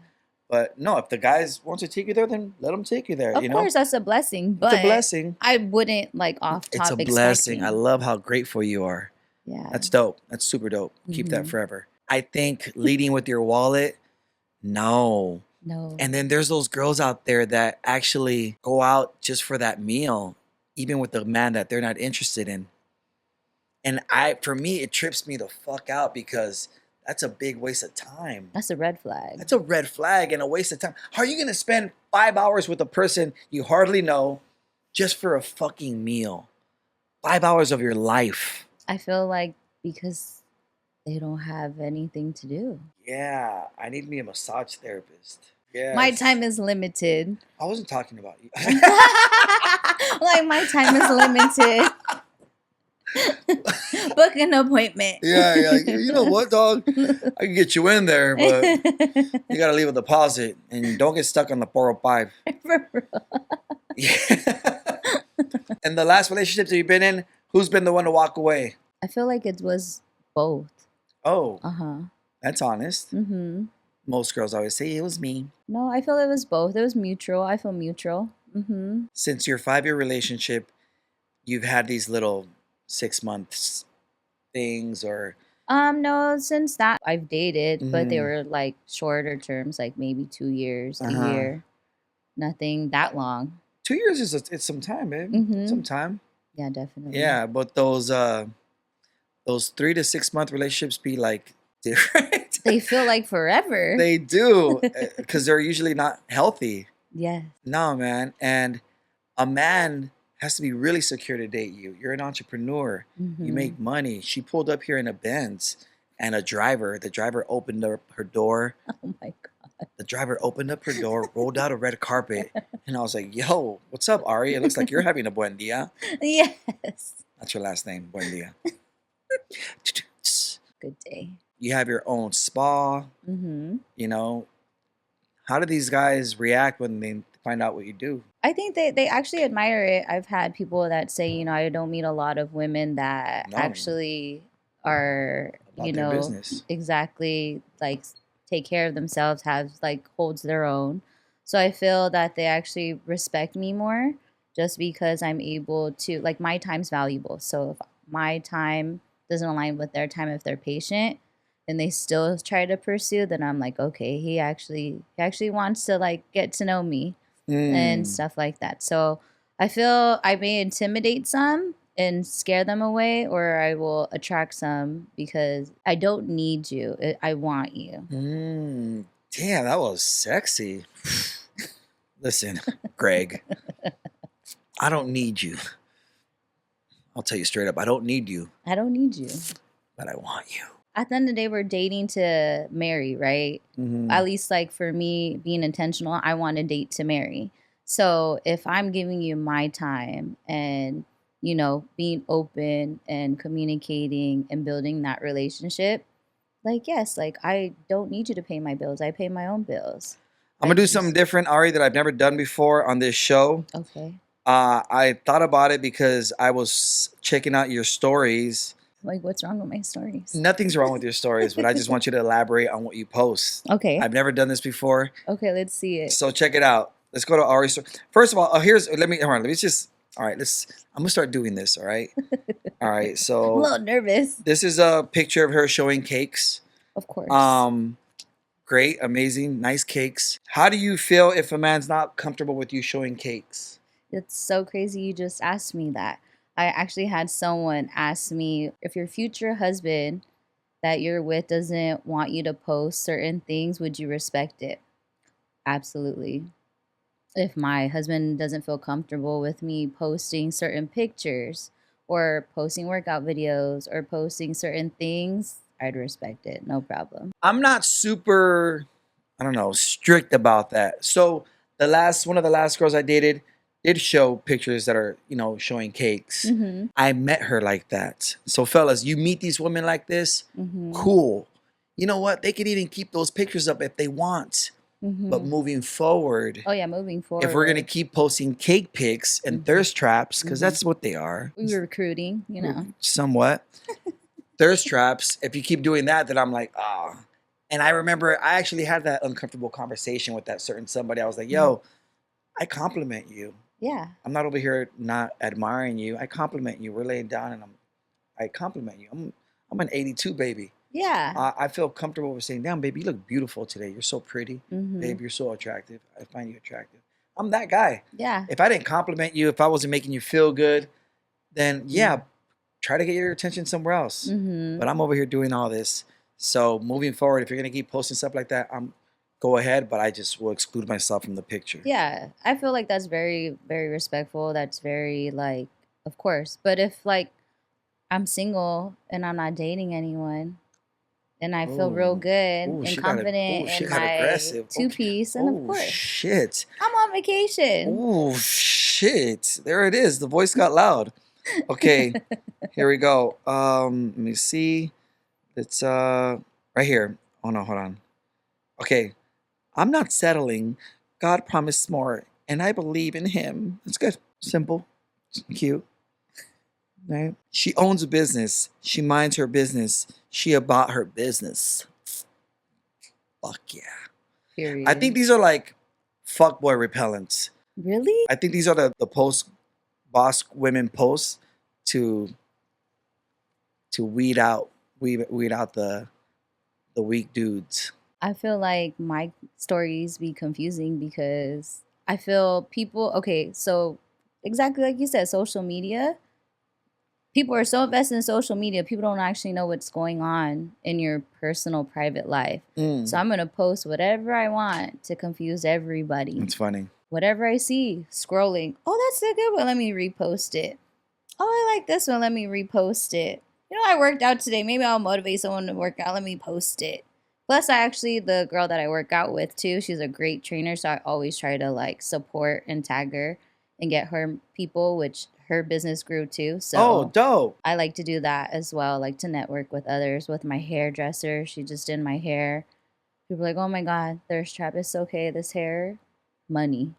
But no, if the guys want to take you there, then let them take you there. Of you know, course, that's a blessing, but it's a blessing. I wouldn't like off top. It's a blessing. I love how grateful you are. Yeah. That's dope. That's super dope. Keep that Mhm. forever. I think leading with your wallet, no. No. And then there's those girls out there that actually go out just for that meal, even with the man that they're not interested in. And for me, it trips me the fuck out because that's a big waste of time. That's a red flag. That's a red flag and a waste of time. How are you going to spend 5 hours with a person you hardly know just for a fucking meal? 5 hours of your life. I feel like because they don't have anything to do. Yeah, I need me a massage therapist. Yeah. My time is limited. I wasn't talking about you. Like my time is limited. Book an appointment. Yeah. You know what, dog? I can get you in there, but you got to leave a deposit and don't get stuck on the 405. For real. Yeah. And the last relationship that you've been in, who's been the one to walk away? I feel like it was both. Oh, Uh-huh. that's honest. Mm-hmm. Most girls always say it was me. No, I feel it was both. It was mutual. I feel mutual. Mm-hmm. Since your 5-year relationship, you've had these little 6 months things or No, since that I've dated, but they Mhm. were like shorter terms, like maybe 2 years, Uh-huh. a year. Nothing that long. 2 years it's some time, babe. Mhm. Some time. Yeah, definitely. Yeah, but those 3 to 6 month relationships be like different. They feel like forever. They do because they're usually not healthy. Yes. No, man. And a man has to be really secure to date you. You're an entrepreneur. You Mhm. make money. She pulled up here in a Benz and the driver opened up her door. Oh my god. The driver opened up her door, rolled out a red carpet. And I was like, yo, what's up, Ari? It looks like you're having a buen dia. Yes. That's your last name, buen dia. Good day. You have your own spa, Mm-hmm. you know. How do these guys react when they find out what you do? I think they actually admire it. I've had people that say, I don't meet a lot of women that No. actually are, About their business. exactly like take care of themselves, have like holds their own. So I feel that they actually respect me more just because I'm able to, like, my time's valuable. So if my time doesn't align with their time, if they're patient and they still try to pursue, then I'm like, okay, he actually wants to like get to know me and Mm. stuff like that. So I feel I may intimidate some and scare them away, or I will attract some because I don't need you. I want you. Mm. Damn, that was sexy. Listen, Greg, I don't need you. I'll tell you straight up, I don't need you, I don't need you. but I want you. At the end of the day, we're dating to marry, right? Mhm. At least, like for me, being intentional, I want to date to marry. So if I'm giving you my time and, being open and communicating and building that relationship, like, yes, like I don't need you to pay my bills. I pay my own bills. I'm I gonna do something just, different, Ari, that I've never done before on this show. okay. I thought about it because I was checking out your stories. Like, what's wrong with my stories? Nothing's wrong with your stories, but I just want you to elaborate on what you post. Okay. I've never done this before, Okay, let's see it. so check it out. Let's go to Ari's story. First of all, all right, I'm gonna start doing this, all right? All right, I'm a so little nervous. this is a picture of her showing cakes. Of course. Great, amazing, nice cakes. How do you feel if a man's not comfortable with you showing cakes? It's so crazy you just asked me that. I actually had someone ask me if your future husband that you're with doesn't want you to post certain things, would you respect it? Absolutely. If my husband doesn't feel comfortable with me posting certain pictures or posting workout videos or posting certain things, I'd respect it. No problem. I'm not super, I don't know, strict about that. So one of the last girls I dated did show pictures that are, showing cakes. Mm-hmm. I met her like that. So fellas, you meet these women like this, Mm-hmm. cool. You know what? They could even keep those pictures up if they want. Mm-hmm. But moving forward, Oh yeah, moving forward. if we're gonna keep posting cake pics and Mhm. thirst traps, because Mhm. that's what they are, we were recruiting, somewhat thirst traps. If you keep doing that, then I'm like, ah. And I remember I actually had that uncomfortable conversation with that certain somebody. I was like, yo, I compliment you. Yeah. I'm not over here not admiring you. I compliment you. We're laying down and I compliment you. I'm an 82 baby. Yeah. I feel comfortable with saying, damn, baby, you look beautiful today. You're so pretty. Mm-hmm. Babe, you're so attractive. I find you attractive. I'm that guy. Yeah. If I didn't compliment you, if I wasn't making you feel good, then yeah, try to get your attention somewhere else. Mm-hmm. But I'm over here doing all this. So moving forward, if you're gonna keep posting stuff like that, go ahead, but I just will exclude myself from the picture. Yeah. I feel like that's very, very respectful. That's very like, of course. But if like I'm single and I'm not dating anyone and I feel real Ooh. good Ooh, and she got confident she in got my aggressive. two-piece, and of Oh course shit. I'm on vacation. Oh shit. There it is. The voice got loud. Okay, here we go. Let me see. It's right here. Oh no, hold on. Okay. I'm not settling. God promised more, and I believe in him. It's good. Simple. Cute. Right? She owns a business. She minds her business. She about her business. Fuck yeah. Period. I think these are like fuckboy repellents. Really? I think these are the post boss women posts to weed out the weak dudes. I feel like my stories be confusing because I feel people, okay, so exactly like you said, social media, people are so invested in social media, people don't actually know what's going on in your personal private life. So I'm going to post whatever I want to confuse everybody. It's funny. Whatever I see, scrolling, oh, that's a good one, let me repost it. Oh, I like this one, let me repost it. I worked out today, maybe I'll motivate someone to work out, let me post it. Plus, the girl that I work out with too, she's a great trainer, so I always try to like support and tag her and get her people, which her business grew too. So Oh, dope. I like to do that as well, like to network with others. With my hairdresser, she just did my hair. People are like, oh my God, thirst trap, it's okay. This hair, money.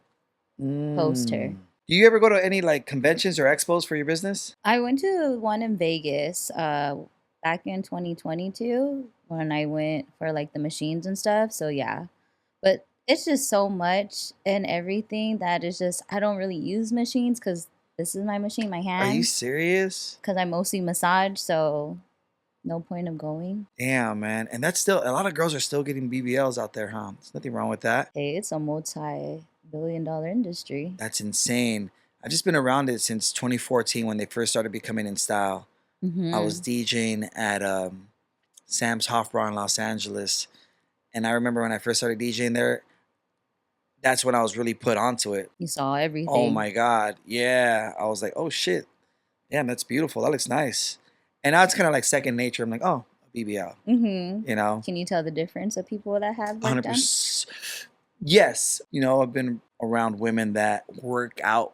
post her. Do you ever go to any like conventions or expos for your business? I went to one in Vegas back in 2022 when I went for like the machines and stuff. So yeah. But it's just so much and everything that is just I don't really use machines cuz this is my machine, my Are you hand, serious? cuz I mostly massage, so no point of going. Damn, man. And that's still a lot of girls are still getting BBLs out there, huh? There's nothing wrong with that. Hey, it's a multi-billion-dollar industry. That's insane. I've just been around it since 2014 when they first started becoming in style. I was DJing at Sam's Hofbräu in Los Angeles. And I remember when I first started DJing there, that's when I was really put onto it. You saw everything. Oh my God. Yeah. I was like, oh shit. Damn, that's beautiful. That looks nice. And now it's kind of like second nature. I'm like, oh, a BBL. You know? Can you tell the difference of people that have like 100%. Yes. You know, I've been around women that work out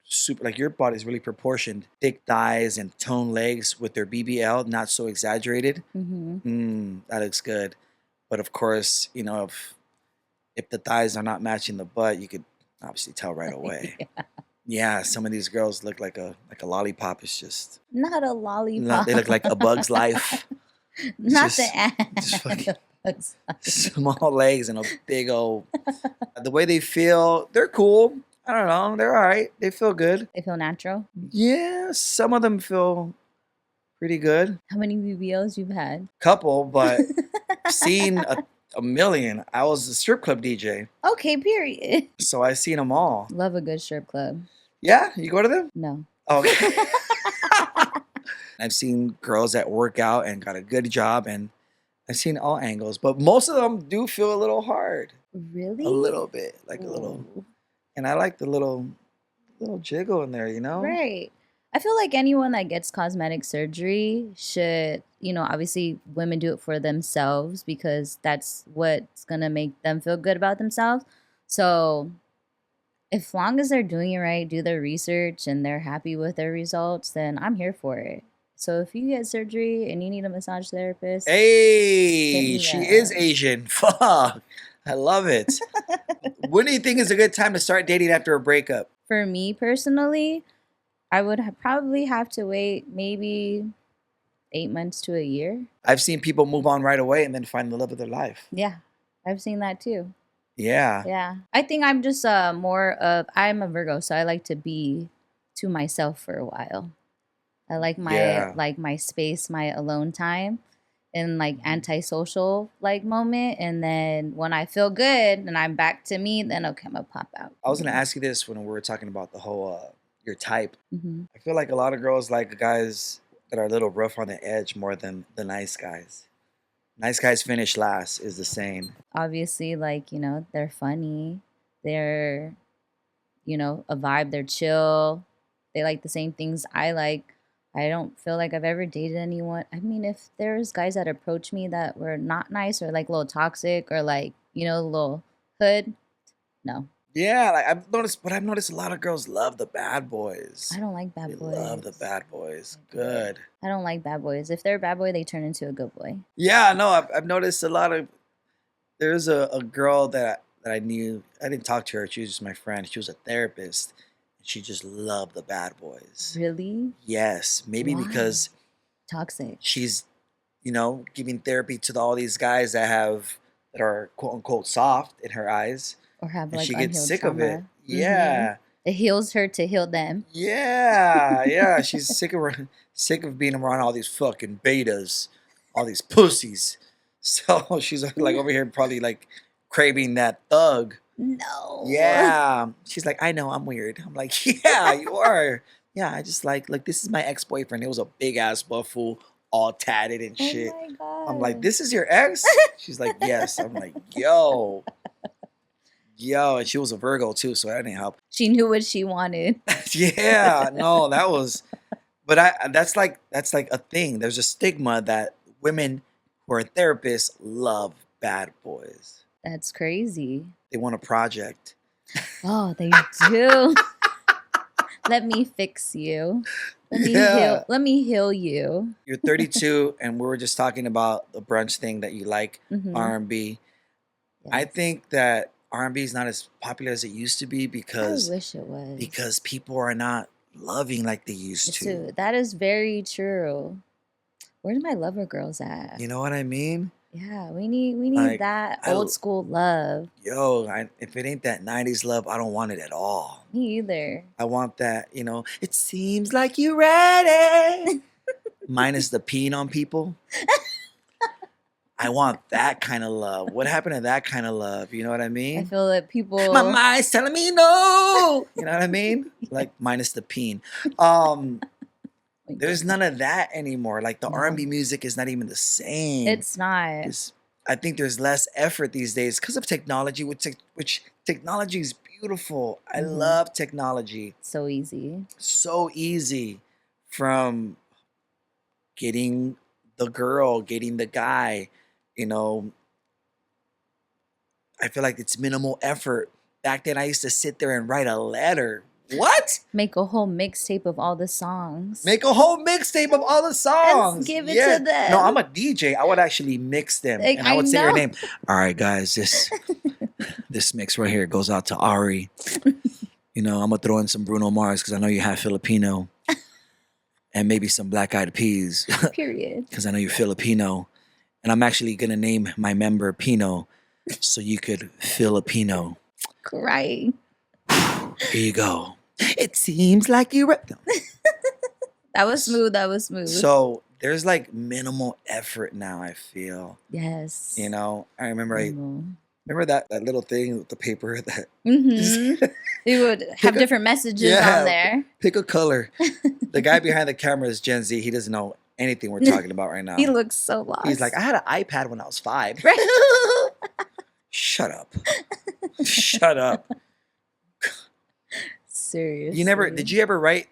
super, like your body's really proportioned. Thick thighs and toned legs with their BBL, not so exaggerated. That looks good. But of course, you know, if the thighs are not matching the butt, you could obviously tell right away. Yeah, some of these girls look like a lollipop. It's just Not a lollipop. they look like a bug's life. Not just- the ass. just fucking- Small legs and a big old. The way they feel, they're cool. I don't know. They're all right. They feel good. They feel natural. Yeah, some of them feel pretty good. How many BBLs you've had? Couple, but I've seen a million. I was a strip club DJ, Okay, period. so I've seen them all. Love a good strip club. Yeah, you go to them? No. Oh, okay. I've seen girls that work out and got a good job, and I've seen all angles, but most of them do feel a little hard. Really? A little bit, like a little. Ooh. And I like the little jiggle in there, you know? Right. I feel like anyone that gets cosmetic surgery should, you know, obviously women do it for themselves because that's what's going to make them feel good about themselves. So, if long as they're doing it right, do their research and they're happy with their results, then I'm here for it. So, if you get surgery and you need a massage therapist, Hey, me she up. is Asian. Fuck. I love it. When do you think is a good time to start dating after a breakup? for me personally, I would probably have to wait maybe 8 months to a year. I've seen people move on right away and then find the love of their life. Yeah, I've seen that too. Yeah. Yeah. I think I'm just more of, I'm a Virgo, so I like to be to myself for a while. I like my Yeah. like my space, my alone time and like antisocial like moment. And then when I feel good and I'm back to me, then okay, I'm gonna pop out. I was gonna ask you this when we were talking about the whole your type. Mm-hmm. I feel like a lot of girls like guys that are a little rough on the edge more than the nice guys. Nice guys finish last is the saying. Obviously, like, you know, they're funny. They're, you know, a vibe. They're chill. They like the same things I like. I don't feel like I've ever dated anyone. I mean, if there's guys that approach me that were not nice or like a little toxic or like, you know, a little hood, no. Yeah, like I've noticed a lot of girls love the bad boys. I don't like They bad boys. love the bad boys. Good. I don't like bad boys. If they're a bad boy, they turn into a good boy. Yeah, no, I've noticed a lot of. There's a girl that I knew. I didn't talk to her. She was just my friend. She was a therapist. She just loved the bad boys. Really? Yes, maybe Why? because Toxic. she's, giving therapy to all these guys that are quote unquote soft in her eyes, Or have and like she unhealed gets sick of it. trauma. Mhm. Yeah, It heals her to heal them. yeah. She's sick of being around all these fucking betas, all these pussies. So she's like over here probably like craving that thug. No. Yeah. She's like, I know I'm weird. I'm like, yeah, you are. Yeah, I just like this is my ex-boyfriend. It was a big ass buff fool, all tatted and shit. Oh my God. I'm like, this is your ex? She's like, yes. I'm like, yo. And she was a Virgo too, so that didn't help. She knew what she wanted. Yeah, no, that was but that's like a thing. There's a stigma that women who are therapists love bad boys. That's crazy. They want a project. Oh, they do. Let me fix you. Yeah. Let me heal you. You're 32 and we were just talking about the brunch thing that you like, Mhm. R&B. I Yes. think that R&B is not as popular as it used to be I because wish it was. people are not loving like they used It's to. that is very true. Where's my lover girls at? You know what I mean? Yeah, we need Like, that I- old school love. if it ain't that 90s love, I don't want it at all. Me either. I want that, it seems like you're ready. Minus the peeing on people. I want that kind of love. What happened to that kind of love? You know what I I mean? feel that people. My mind's telling me no. You know what I mean? Like minus the peeing. There's none of that anymore. Like the No. R&B music is not even the same. It's not. I think there's less effort these days because of technology, which technology is beautiful. I Mhm. love technology. So easy. So easy, from getting the girl, getting the guy, I feel like it's minimal effort. Back then I used to sit there and write a letter. What? Make a whole mixtape of all the songs. Make a whole mixtape of all the songs. give it to them. No, I'm a DJ. I would actually mix them. Like, and I would say her know. name. All right, guys, this mix right here goes out to Ari. I'm going to throw in some Bruno Mars because I know you have Filipino. And maybe some Black Eyed Peas Period. because I know you're Filipino. And I'm actually going to name my member Pino so you could Filipino. Crying. Here you go. It seems like you're right. That was smooth. That was smooth. So there's like minimal effort now, I feel. yes. I remember that little thing with the paper that Mm-hmm. They would have a- different messages Yeah. on there. pick a color. The guy behind the camera is Gen Z. He doesn't know anything we're talking about right now. He looks so lost. He's like, I had an iPad when I was 5. Right. Shut up. Shut up. Seriously. Did you ever write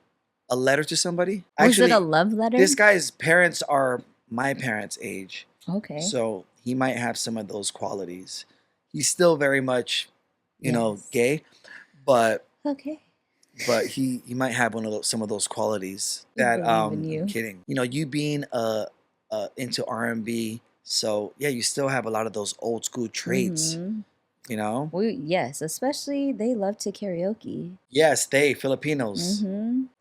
a letter to somebody? Was it a love letter? This guy's parents are my parents' age. Okay. So he might have some of those qualities. He's still very much, Yes. gay, but Okay. he might have some of those qualities We that believe in you. I'm kidding. You being into R&B, so yeah, you still have a lot of those old school traits. Mhm. Yes, especially they love to karaoke. Yes, Filipinos.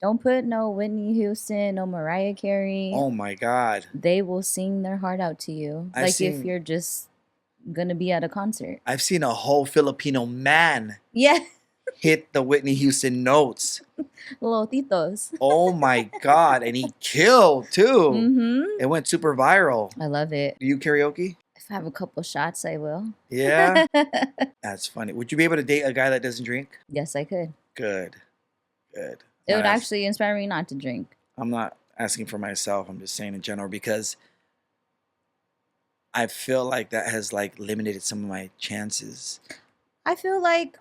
Don't put no Whitney Houston, no Mariah Carey. Oh my God. They will sing their heart out to you. I've if seen- you're just gonna be at a concert. I've seen a whole Filipino man Yeah. hit the Whitney Houston notes. Little titos. Oh my God. And he killed too. Mm-hmm. It went super viral. I love it. Do you karaoke? If I have a couple shots, I will. Yeah. That's funny. Would you be able to date a guy that doesn't drink? Yes, I could. Good. Good. It would Not ask- actually inspire me not to drink. I'm not asking for myself. I'm just saying in general because I feel like that has like limited some of my chances. I feel like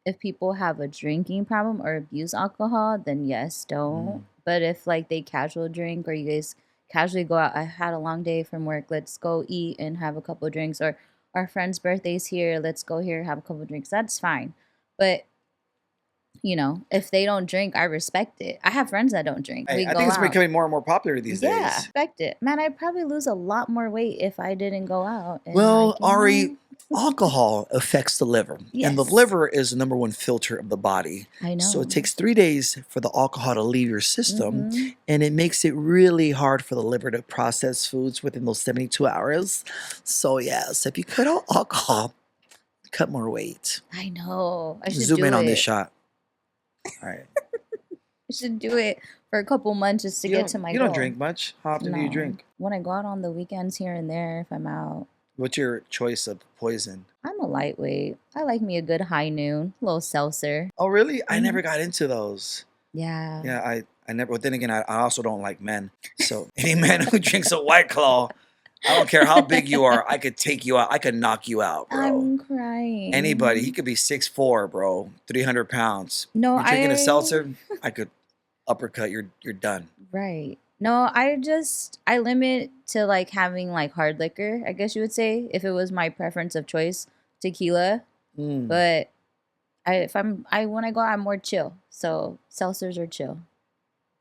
if people have a drinking problem or abuse alcohol, then yes, don't. But if like they casual drink or you guys casually go out, I had a long day from work, let's go eat and have a couple of drinks, or our friend's birthday's here, let's go here, have a couple of drinks, that's fine. But if they don't drink, I respect it. I have friends that don't drink. Hey, We I go think it's out. becoming more and more popular these Yeah, days. respect it. Man, I'd probably lose a lot more weight if I didn't go out. And Well, like, Ari, alcohol affects the liver. And the Yes. liver is the number one filter of the body. I know. So it takes 3 days for the alcohol to leave your system. Mhm. And it makes it really hard for the liver to process foods within those 72 hours. So, yes, if you cut out alcohol, cut more weight. I know. I should Zoom do in it. on this shot. All right. I should do it for a couple months just to You get don't- to my You goal. don't drink much. How often do you No. drink? When I go out on the weekends here and there, if I'm out, What's your choice of poison? I'm a lightweight. I like me a good high noon, a little seltzer. Oh, really? I Mhm. never got into those. Yeah. Yeah, I never. But then again, I also don't like men. So any man who drinks a White Claw, I don't care how big you are, I could take you out. I could knock you out, bro. I'm crying. Anybody. He could be 6'4", bro, 300 pounds. No, You're drinking I a seltzer, I could uppercut. You're done. Right. No, I limit to like having like hard liquor, I guess you would say, if it was my preference of choice, tequila. Mm. But when I go out, I'm more chill. So seltzers are chill.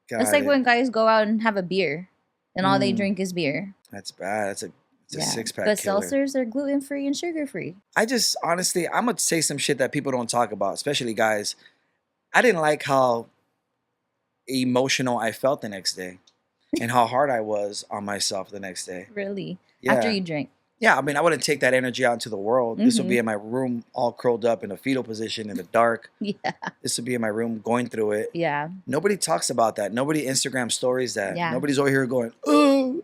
It's Got like it. when guys go out and have a beer and all they Mm. drink is beer. That's bad. That's It's a Yeah. six-pack But killer. seltzers are gluten free and sugar free. I just, honestly, I'm going to say some shit that people don't talk about, especially guys. I didn't like how emotional I felt the next day and how hard I was on myself the next day. Really? Yeah. After you drink. Yeah, I mean, I wouldn't take that energy out into the world. This would Mhm. be in my room, all curled up in a fetal position in the dark. Yeah. This would be in my room, going through it. Yeah. Nobody talks about that. Nobody Instagram stories that. Yeah. Nobody's over here going, oh,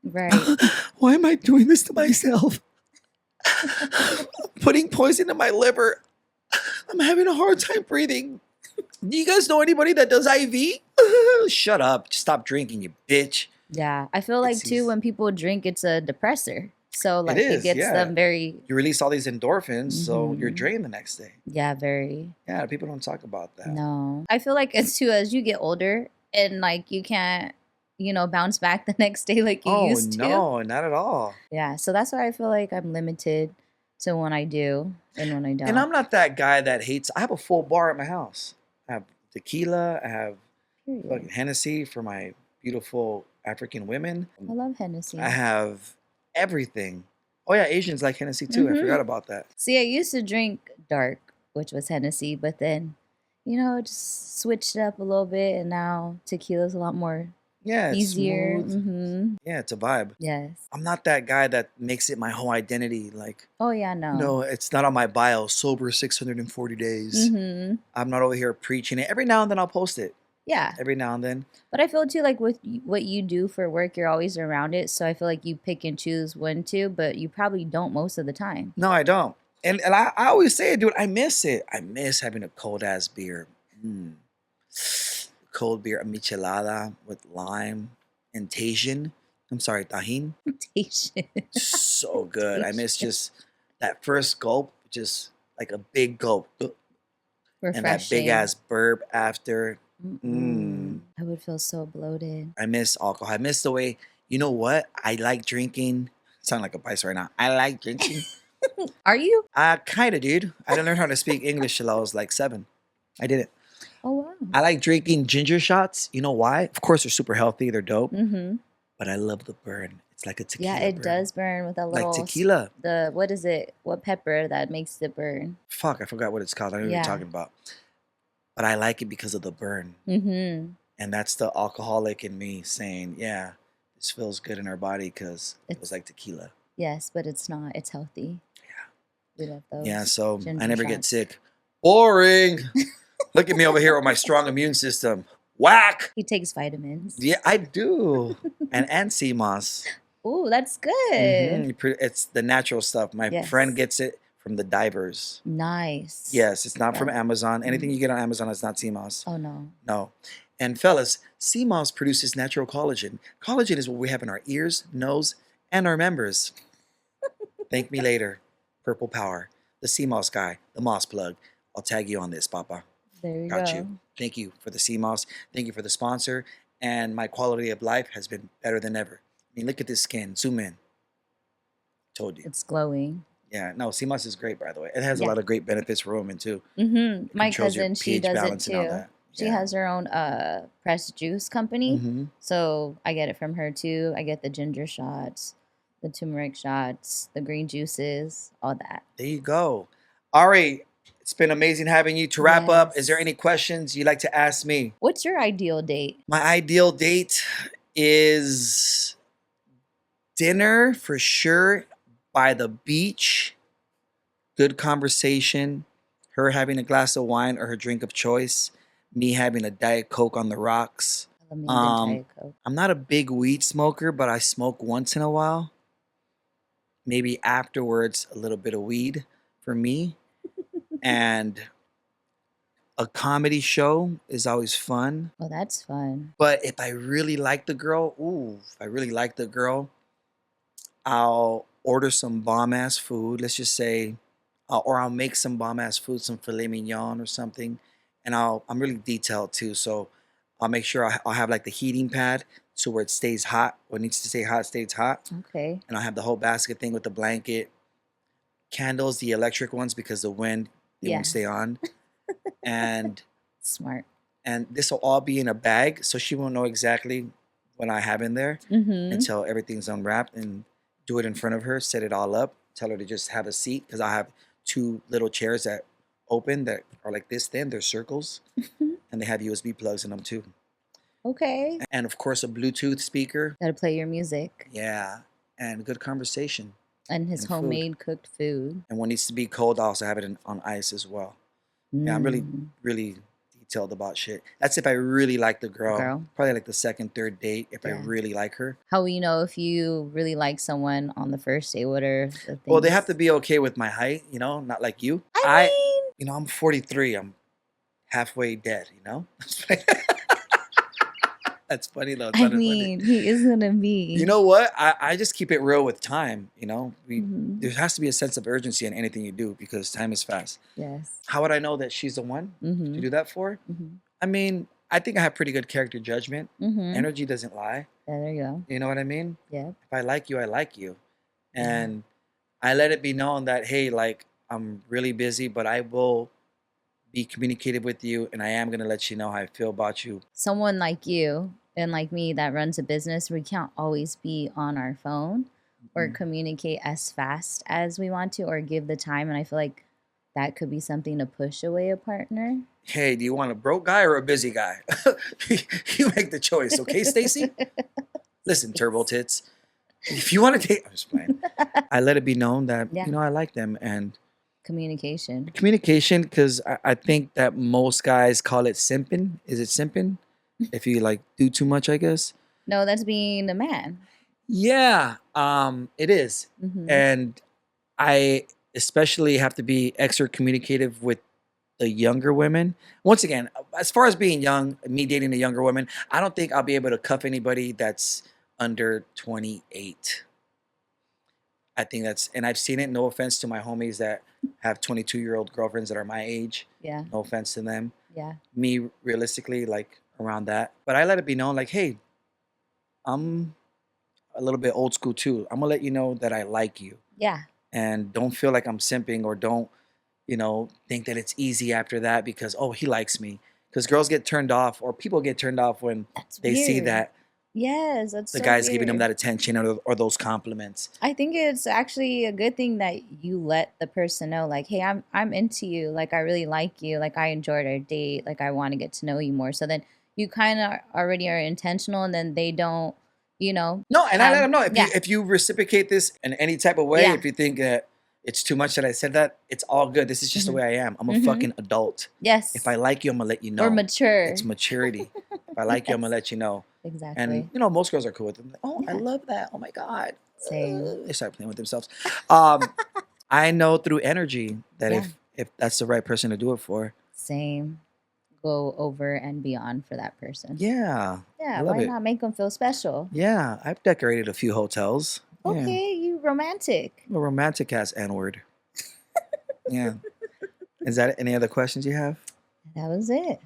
Right. why am I doing this to myself? Putting poison in my liver. I'm having a hard time breathing. Do you guys know anybody that does IV? Shut up. Stop drinking, you bitch. Yeah. I feel like It's too easy. when people drink, it's a depressor. So like is, it gets yeah. them very, You release all these endorphins, so you're Mhm. drained the next day. yeah, very. Yeah, people don't talk about that. No. I feel like it's too as you get older and like you can't, bounce back the next day like you Oh, used to. no, not at all. Yeah. So that's why I feel like I'm limited to when I do and when I don't. And I'm not that guy that hates. I have a full bar at my house. I have tequila. I have Period. fucking Hennessy for my beautiful African women. I love Hennessy. I have everything. Oh yeah, Asians like Hennessy too. I Mhm. forgot about that. See, I used to drink dark, which was Hennessy, but then, just switched it up a little bit, and now tequila's a lot more Yeah, it's easier. smooth. Mm-hmm. Yeah, it's a vibe. Yes. I'm not that guy that makes it my whole identity. Like, Oh yeah, no. no, it's not on my bio. Sober 640 days. Mm-hmm. I'm not over here preaching it. Every now and then I'll post it. Yeah, Every now and then. but I feel too like with what you do for work, you're always around it, so I feel like you pick and choose when to, but you probably don't most of the time. No, I don't. And I always say it, dude. I miss it. I miss having a cold ass beer. Cold beer, a michelada with lime and Tajin. I'm sorry, Tajin. Temptation. So good. I miss just that first gulp, just like a big gulp. And Refreshing. that big ass burp after. Mm-mm. I would feel so bloated. I miss alcohol. I miss the way, you know what? I like drinking. Sound like a vice right now. I like drinking. Are you? Kind of, dude. I didn't learn how to speak English till I was like 7. I did it. Oh wow. I like drinking ginger shots. You know why? Of course, they're super healthy. They're dope. Mm-hmm. But I love the burn. It's like a tequila. Yeah, it burn. does burn with a little Like tequila. what is it? What pepper that makes it burn? Fuck, I forgot what it's called. I don't know what Yeah. you're talking about. But I like it because of the burn. Mm-hmm. And that's the alcoholic in me saying, yeah, this feels good in our body because it was It's- like tequila. Yes, but it's not. It's healthy. Yeah. We love those. Yeah, so ginger I never get shots. sick. Boring. Look at me over here with my strong immune system. Whack. He takes vitamins. Yeah, I do. and sea moss. Ooh, that's good. It's the natural stuff. My Yes. friend gets it from the divers. Nice. Yes, it's not from Yeah. Amazon. Anything you get on Amazon is not sea moss. Oh no. No. And fellas, sea moss produces natural collagen. Collagen is what we have in our ears, nose, and our members. Thank me later. Purple Power. The sea moss guy. The moss plug. I'll tag you on this, Papa. There you Got go. you. Thank you for the sea moss. Thank you for the sponsor. And my quality of life has been better than ever. I mean, look at this skin. Zoom in. Told you. It's glowing. Yeah, no, sea moss is great, by the way. It has a Yeah. lot of great benefits for women, too. Mm-hmm. My Controls your cousin, she pH does it balance and all too. that. She Yeah. has her own pressed juice company. Mm-hmm. So I get it from her too. I get the ginger shots, the turmeric shots, the green juices, all that. There you go. Ari, it's been amazing having you. To wrap up, is there Yes. any questions you'd like to ask me? What's your ideal date? My ideal date is dinner for sure by the beach. Good conversation. Her having a glass of wine or her drink of choice. Me having a Diet Coke on the rocks. I love me a good Diet Coke. I'm not a big weed smoker, but I smoke once in a while. Maybe afterwards, a little bit of weed for me. And a comedy show is always fun. Oh, that's fun. But if I really like the girl, I'll order some bomb ass food. Let's just say, or I'll make some bomb ass food, some filet mignon or something. And I'm really detailed too, so I'll make sure I'll have like the heating pad so where it stays hot. What needs to stay hot stays hot. Okay. And I'll have the whole basket thing with the blanket, candles, the electric ones because the wind they Yeah. won't stay on, and Smart. this will all be in a bag, so she won't know exactly what I have in there Mm-hmm. until everything's unwrapped. And do it in front of her, set it all up, tell her to just have a seat because I have 2 little chairs that open that are like this thin. They're circles, and they have USB plugs in them too. Okay. And of course, a Bluetooth speaker. Gotta play your music. Yeah, and good conversation. And his And food. homemade cooked food. And when it needs to be cold, I also have it on ice as well. Yeah, I'm really, Mm. really detailed about shit. That's if I really like the girl. Probably like the second, third date if I Yeah. really like her. How will you know if you really like someone on the first date? What are the things? Well, they have to be okay with my height, you know, not like you. I mean, You know, I'm 43. I'm halfway dead, you know? That's funny though. It's I not funny. mean, he is gonna be. You know what? I just keep it real with time, you know? Mhm. There has to be a sense of urgency in anything you do because time is fast. Yes. How would I know that she's the one to Mm-hmm. do that for? Mm-hmm. I mean, I think I have pretty good character judgment. Mm-hmm. Energy doesn't lie. There you go. You know what I mean? Yep. If I like you, I like you. Yeah. And I let it be known that, hey, like, I'm really busy, but I will be communicative with you and I am going to let you know how I feel about you. Someone like you and like me that runs a business, we can't always be on our phone or Mhm. communicate as fast as we want to or give the time. And I feel like that could be something to push away a partner. Hey, do you want a broke guy or a busy guy? You make the choice, okay, Stacy? Listen, turbo tits. If you want to take, I'm just playing. I let it be known that, Yeah. you know, I like them. And Communication. communication, because I think that most guys call it simping. Is it simping? If you like do too much, I guess. No, that's being a man. Yeah, it is. Mm-hmm. And I especially have to be extra communicative with the younger women. Once again, as far as being young, me dating a younger woman, I don't think I'll be able to cuff anybody that's under 28. I think that's, and I've seen it. No offense to my homies that have 22-year-old girlfriends that are my age. Yeah. No offense to them. Yeah. Me, realistically, like around that. But I let it be known, like, hey, I'm a little bit old school too. I'm gonna let you know that I like you. Yeah. And don't feel like I'm simping or don't, you know, think that it's easy after that because, oh, he likes me. Because girls get turned off or people get turned off when That's they see weird. that Yes, that's the so guy's giving them weird. that attention or those compliments. I think it's actually a good thing that you let the person know, like, hey, I'm into you. Like, I really like you. Like, I enjoyed our date. Like, I want to get to know you more. So then you kind of already are intentional, and then they don't, you know. No, and I let them know Yeah. if you reciprocate this in any type of way, Yeah. if you think that it's too much that I said that, it's all good. This is just the Mhm. way I am. I'm a Mhm. fucking adult. Yes. If I like you, I'm gonna let you know. Or mature. It's maturity. If I like you, I'm gonna let you know. Exactly. And you know, most girls are cool with it. Like, oh, I Yeah. love that. Oh my god. Same. They start playing with themselves. I know through energy that Yeah. if that's the right person to do it for, Same. Go over and beyond for that person. yeah, Yeah, I love why it. not make them feel special? Yeah, I've decorated a few hotels. Yeah, Okay, you romantic. a romantic ass N word. Yeah. Is that any other questions you have? That was it.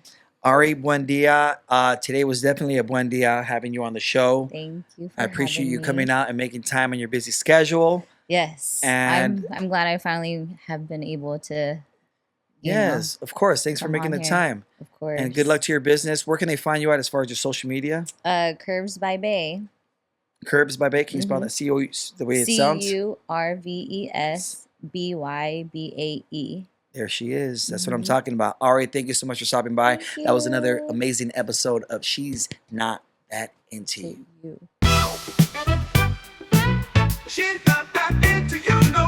Ari, buen dia. Today was definitely a buen dia having you on the show. Thank you for I appreciate having you me. coming out and making time on your busy schedule. Yes. And- I'm glad I finally have been able to you know, Yes, of course. Thanks for come making on the here. time. of course. And good luck to your business. Where can they find you at as far as your social media? Curves by Bay. Curbs by Bay. Can you spell Mhm. that C O the way it sounds? CURVESBYBAE. There she is. That's what I'm Mhm. talking about. Ari, thank you so much for stopping by. Thank That was another you. amazing episode of She's Not That Into You. To you. She's not that into you, no.